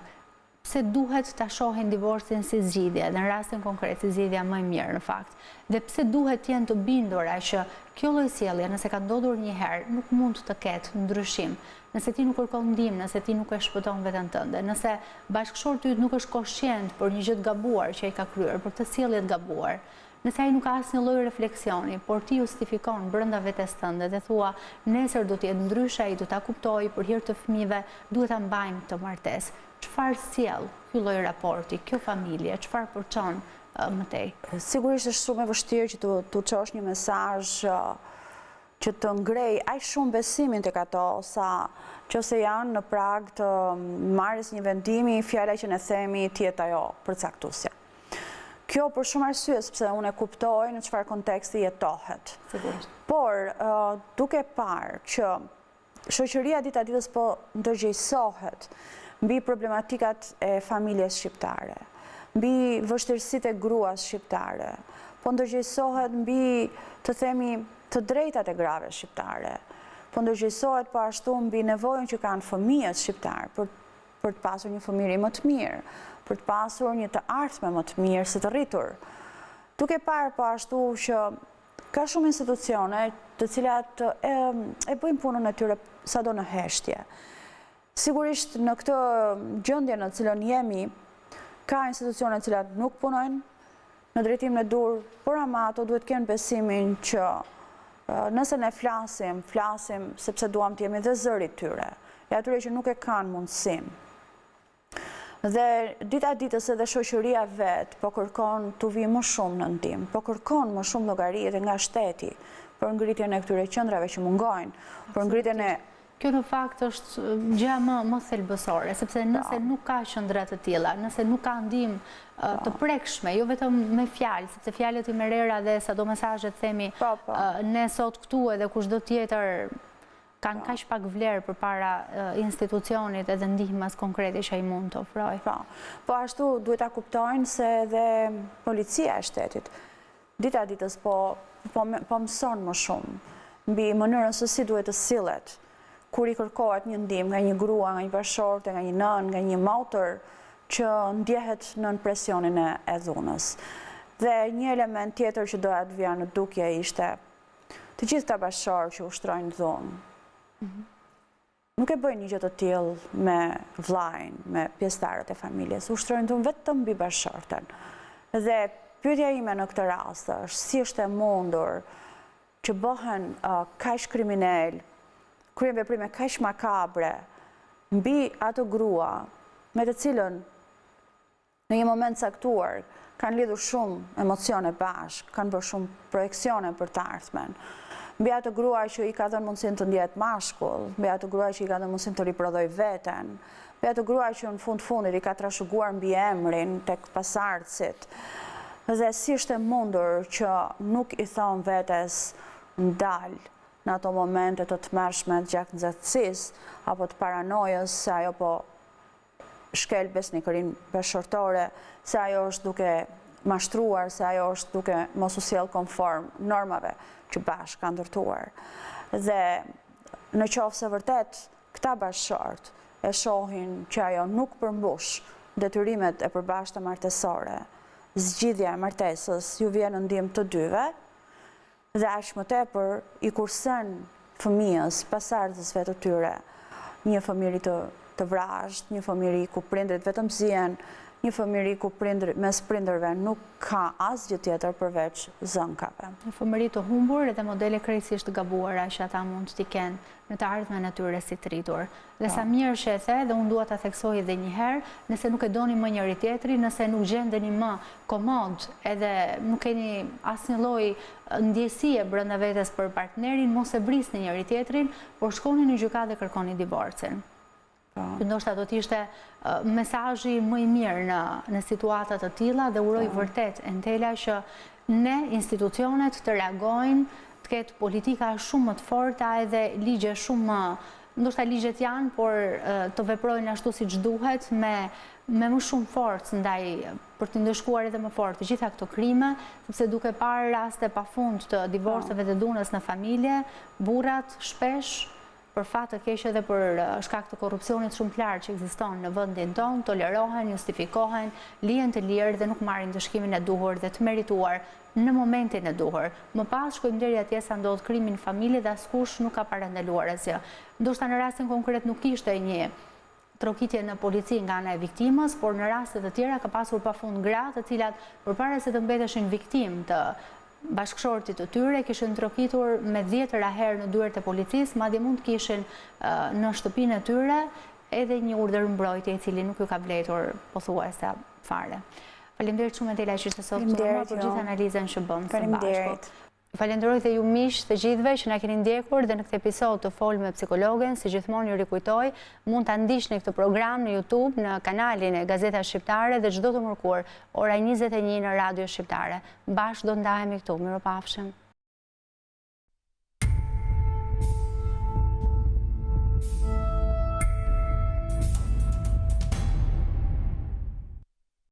Pse duhet ta shohin divorcin si zgjidhje, dhe në rastin konkret si zgjidhja më e mirë në fakt? Dhe pse duhet të jenë të bindura që kjo lloj sjellje, nëse ka ndodhur një herë, nuk mund të ketë ndryshim? Nëse ti nuk kërkon ndihmë, nëse ti nuk e shpëton veten tënde, nëse bashkëshorti yt nuk është koshient për një gjë të gabuar që ai ka kryer, për këtë sjellje të gabuar, nëse ai nuk ka asnjë lloj refleksioni, por ti justifikon brenda vetes tënde dhe thua nesër do të jetë ndryshe, ai do ta kuptoj për hir të fëmijëve, duhet ta mbajmë këtë martesë. Çfarë sjell ky lloj raporti, kjo familje, çfarë përçon më tej? Sigurisht është shumë e vështirë që tu çosh një mesazh që të ngrej aq shumë besimin tek ato sa nëse janë në prag të marrjes një vendimi, fjala që ne themi të jetë ajo përcaktuesja. Kjo për shumë arsye, sepse unë e kuptoj në çfarë konteksti jetohet. Por, duke parë që shoqëria dita ditës po ndërgjegjësohet mbi problematikat e familjes shqiptare, mbi vështirësitë e gruas shqiptare, po ndërgjegjësohet mbi, të themi, të drejtat e grave shqiptare, po ndërgjegjësohet po ashtu mbi nevojën që kanë fëmijët shqiptar për të pasur një fëmijëri më të mirë, për të pasur një të ardhme më të mirë së të rritur. Duke parë po ashtu që ka shumë institucione të cilat e bëjnë punën e tyre sado në heshtje. Sigurisht në këtë gjendje në cilën jemi, ka institucione të cilat nuk punojnë në drejtimin e dur, por ama ato duhet kenë besimin që nëse ne flasim sepse duam të jemi dhe zëri tyre, e atyre që nuk e kanë mundësinë. Dhe dita ditës edhe shoqëria vetë po kërkon të vi më shumë në ndihmë, po kërkon më shumë llogari edhe nga shteti për ngritjen e këtyre qendrave që mungojnë, për ngritjen e... Kjo në fakt është gjë më thelbësore, sepse nëse nuk ka qendra të tilla, nëse nuk ka ndihmë të prekshme, jo vetëm me fjalë, sepse fjalët i merrera dhe sado mesazhet themi ne sot këtu edhe kushdo tjetër kanë kaq pak vlerë përpara institucionit edhe ndihmës konkrete që ai mund të ofrojë. Po ashtu duhet ta kuptojnë se edhe policia e shtetit dita ditës po mëson më shumë mbi mënyrën se si duhet të sillet kur i kërkohet një ndihmë nga një grua, nga një bashkëshorte, nga një nën, nga një motër që ndjehet nën presionin e dhunës. Dhe një element tjetër që doja të vija në dukje ishte të gjithë ta bashkëshorë që ushtrojnë dhunë. Nuk e bëjnë një gjë të tillë me vllajën, me pjesëtarët e familjes, ushtrojnë dhunë vetëm mbi bashkëshorten. Dhe pyetja ime në këtë rast është si është e mundur që bëhen kaq kriminal, kryen veprime kaq makabre mbi ato grua me të cilën në një moment caktuar kanë lidhur shumë emocione bashkë, kanë bërë shumë projeksione për të ardhmen. Mbi ato grua që i ka dhënë mundësinë të ndihet mashkull, mbi ato grua që i ka dhënë mundësinë të riprodhoj veten, mbi ato grua që në fundit i ka trashëguar mbi emrin tek pasardhësit. Dhe si është e mundur që nuk i thon vetes ndal në ato momente të tmerrshme të gjaknxehtësisë apo të paranojës se ajo po shkel besnikërinë bashkëshortore, se ajo është duke mashtruar, se ajo është duke mos u sjell konform normave që bashkë kanë ndërtuar. Dhe në qoftë se vërtet këta bashkëshort e shohin që ajo nuk përmbush detyrimet e përbashkëta martesore, zgjidhja e martesës ju vjen në ndihmë të dyve, dhe aq më tepër i kursen fëmijës, pasardhësve të tyre, një fëmijëri të vrasht, një fëmijëri ku prindrit vetëm zihen, një fëmijëri ku mes prindërve nuk ka asgjë tjetër përveç zënkave. Një fëmijëri të humbur edhe modele krejtësisht të gabuara që ata mund t'i kenë në të ardhmen e tyre si të rritur. Dhe sa mirë që e the, dhe unë dua ta theksoj edhe një herë, nëse nuk e doni më njëri tjetrin, nëse nuk gjendeni më komod edhe nuk keni asnjë lloj ndjesie brenda vetes për partnerin, mos e brisni njëri tjetrin, por shkoni në gjykatë dhe kërkoni divorcin. Ndoshta do t'ishte mesazhi më i mirë në situata të tilla dhe uroj vërtet Entela që ne institucionet të reagojnë, të ketë politika shumë më të forta edhe ligje shumë më, ndoshta ligjet janë, por të veprojnë ashtu siç duhet me më shumë forcë ndaj për të ndëshkuar edhe më fort të gjitha këto krime, sepse duke parë raste pafund të divorceve dhe dhunës në familje, burrat shpesh për fat të keq edhe për shkak të korrupsionit shumë të lartë që ekziston në vendin tonë, tolerohen, justifikohen, lihen të lirë dhe nuk marrin dëshkimin e duhur dhe të merituar në momentin e duhur. Më pas shkojmë deri atje sa ndodh krimi në familje dhe askush nuk ka parandaluar asgjë. Ndoshta në rastin konkret nuk ishte një trokitje në polici nga ana e viktimës, por në raste të tjera ka pasur pafund gra të cilat përpara se të mbeteshin viktimë të bashkëshortit të tyre, kishin trokitur me 10 herë në dyert e policisë, madje mund të kishin në shtëpinë e tyre edhe një urdhër mbrojtje i cili nuk ju ka vlerëtur pothuajse fare. Faleminderit shumë Entela që ishte sot këtu për gjithë analizën që bën së bashku. Falenderoj dhe ju miq të gjithëve që na keni ndjekur dhe në këtë episod të Fol me psikologen, si gjithmonë ju rikujtoj, mund ta ndiqni këtë program në YouTube, në kanalin e Gazeta Shqiptare dhe çdo të mërkur ora 21 në Radio Shqiptare. Bashkë do ndahemi këtu. Mirupafshim.